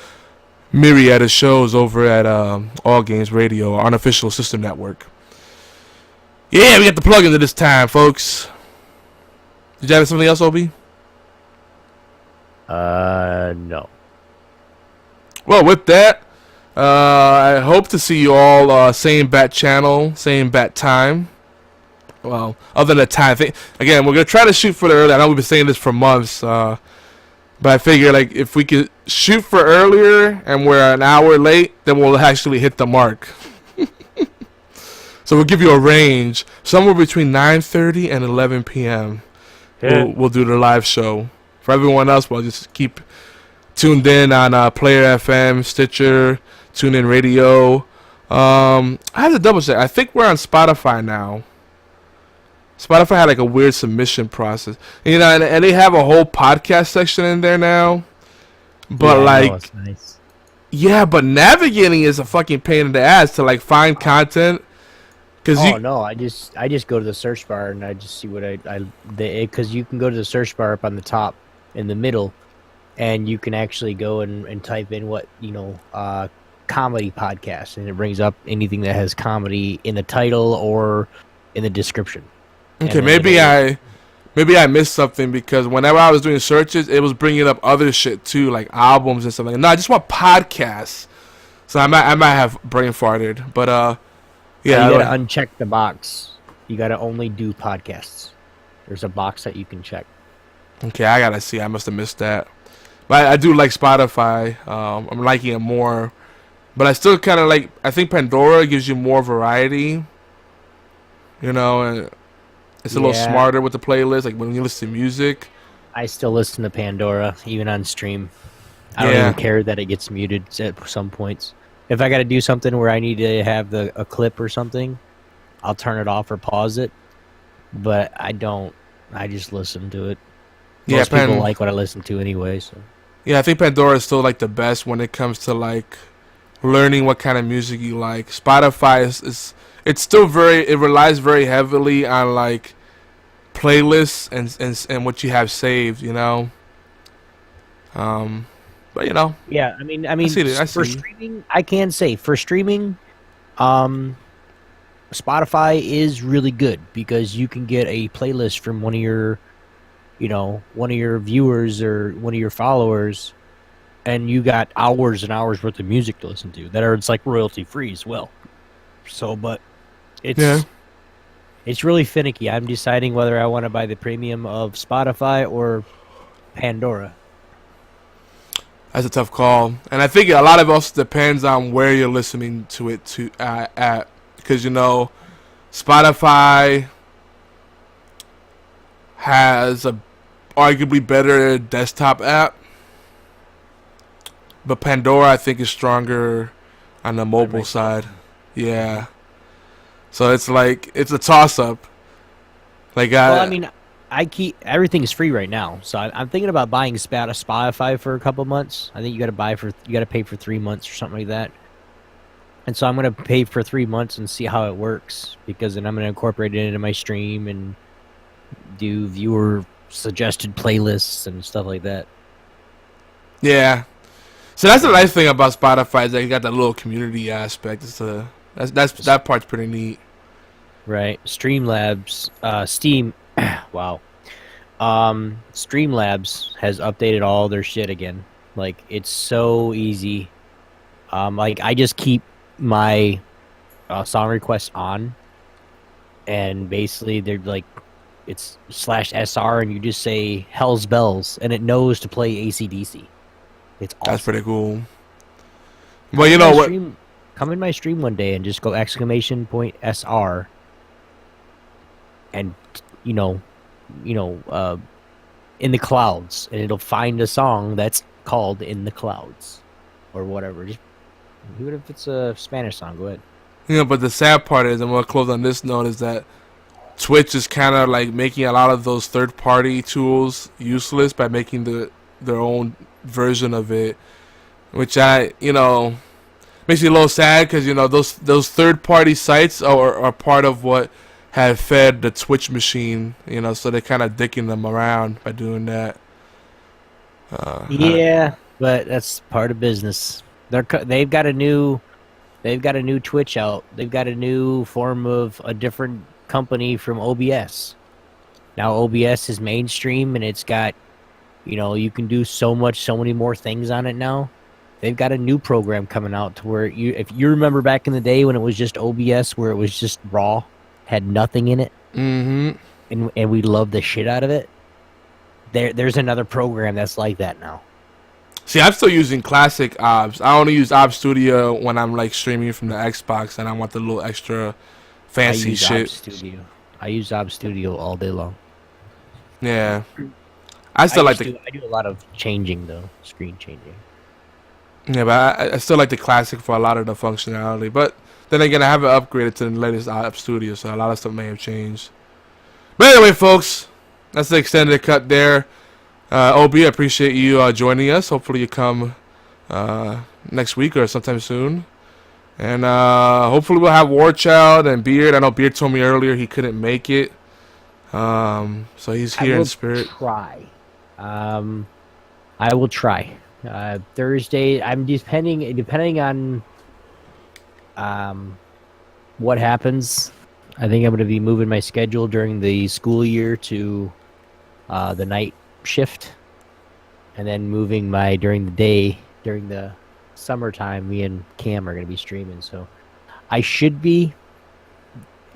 myriad of shows over at All Games Radio, our unofficial sister network. Yeah, we got the plug-ins at this time, folks. Did you have something else, Obi? No. Well, with that, I hope to see you all same bat channel, same bat time. Well, other than the time thing, again, we're gonna try to shoot for the early. I know we've been saying this for months, but I figure if we could shoot for earlier and we're an hour late, then we'll actually hit the mark. So we'll give you a range somewhere between 9:30 and 11 p.m. Yeah. We'll do the live show. For everyone else, we'll just keep tuned in on Player FM, Stitcher, TuneIn Radio. I have to double check. I think we're on Spotify now. Spotify had a weird submission process, and they have a whole podcast section in there now. But nice. Yeah, but navigating is a fucking pain in the ass to find content No, I just go to the search bar and I just see what because you can go to the search bar up on the top in the middle, and you can actually go and type in what comedy podcast, and it brings up anything that has comedy in the title or in the description. Okay, maybe I missed something, because whenever I was doing searches, it was bringing up other shit too, like albums and stuff like that. No, I just want podcasts. So I might have brain farted, but yeah. You gotta uncheck the box. You gotta only do podcasts. There's a box that you can check. Okay, I gotta see. I must have missed that. But I do like Spotify. I'm liking it more. But I still kind of like, I think Pandora gives you more variety. And it's a little smarter with the playlist. Like when you listen to music. I still listen to Pandora, even on stream. I don't even care that it gets muted at some points. If I got to do something where I need to have a clip or something, I'll turn it off or pause it. But I don't. I just listen to it. Most people like what I listen to anyway. So. Yeah, I think Pandora is still like the best when it comes to like learning what kind of music you like. Spotify it's still it relies very heavily on like playlists and what you have saved. But yeah, I mean, for streaming, I can say for streaming, Spotify is really good because you can get a playlist from one of your viewers or one of your followers, and you got hours and hours worth of music to listen to it's like royalty free as well. So, but it's really finicky. I'm deciding whether I want to buy the premium of Spotify or Pandora. That's a tough call, and I think a lot of it also depends on where you're listening to it at, because Spotify has a arguably better desktop app, but Pandora I think is stronger on the mobile side. Yeah, so it's like it's a toss up. Like everything is free right now, so I'm thinking about buying Spotify for a couple months. I think you got to pay for 3 months or something like that. And so I'm gonna pay for 3 months and see how it works, because then I'm gonna incorporate it into my stream and do viewer suggested playlists and stuff like that. Yeah, so that's the nice thing about Spotify is that you got that little community aspect. That part's pretty neat. Right, Streamlabs, Steam. Wow. Streamlabs has updated all their shit again. Like, it's so easy. Like, I just keep my song requests on, and basically they're like, it's /SR, and you just say Hell's Bells, and it knows to play AC/DC. It's awesome. That's pretty cool. Well, you know what? Come in my stream one day and just go !SR, and in the clouds, and it'll find a song that's called In the Clouds or whatever. Just even if it's a Spanish song, go ahead. But the sad part is, and we'll close on this note, is that Twitch is kind of like making a lot of those third-party tools useless by making their own version of it, which makes me a little sad, because those third-party sites are part of what have fed the Twitch machine, so they're kind of dicking them around by doing that. But that's part of business. They've got a new Twitch out. They've got a new form of a different company from OBS. Now OBS is mainstream, and it's got, you can do so many more things on it now. They've got a new program coming out to where if you remember back in the day when it was just OBS, where it was just raw, had nothing in it, and we loved the shit out of it. There's another program that's like that now. See, I'm still using classic OBS. I only use OBS Studio when I'm like streaming from the Xbox and I want the little extra fancy shit. I use OBS Studio all day long. Yeah, I do a lot of changing though, screen changing. Yeah, but I still like the classic for a lot of the functionality. But then again, I haven't upgraded to the latest OBS Studio, so a lot of stuff may have changed. But anyway, folks, that's the extended cut there. Obi, I appreciate you joining us. Hopefully you come next week or sometime soon. And hopefully we'll have War Child and Beard. I know Beard told me earlier he couldn't make it. So he's here in spirit. I will try. Thursday, I'm depending on what happens. I think I'm going to be moving my schedule during the school year to the night shift, and then moving my during the day during the summertime. Me and Cam are going to be streaming, so I should be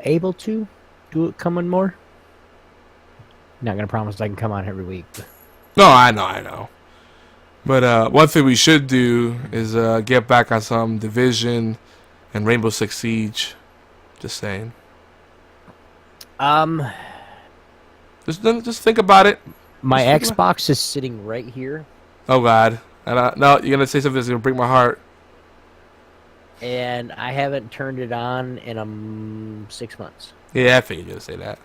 able to do it coming more. Not going to promise I can come on every week. No, I know. But one thing we should do is get back on some Division and Rainbow Six Siege. Just saying. Just think about it. My Xbox is sitting right here. Oh God! No, you're gonna say something that's gonna break my heart. And I haven't turned it on in 6 months. Yeah, I figured you would say that.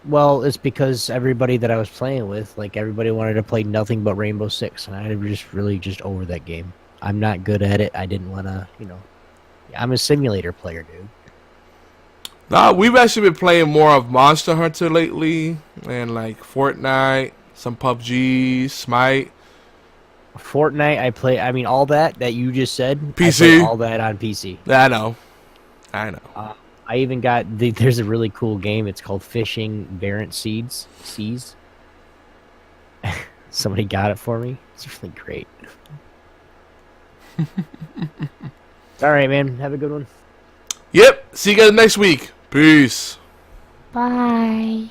Well, it's because everybody that I was playing with, like everybody wanted to play nothing but Rainbow Six, and I was just over that game. I'm not good at it. I didn't want to, I'm a simulator player, dude. No, we've actually been playing more of Monster Hunter lately, and like Fortnite, some PUBG, Smite. Fortnite, I play. I mean, all that you just said. PC. I play all that on PC. Yeah, I know. I even got there's a really cool game. It's called Fishing Barrent Seas. Somebody got it for me. It's really great. All right, man. Have a good one. Yep. See you guys next week. Peace. Bye.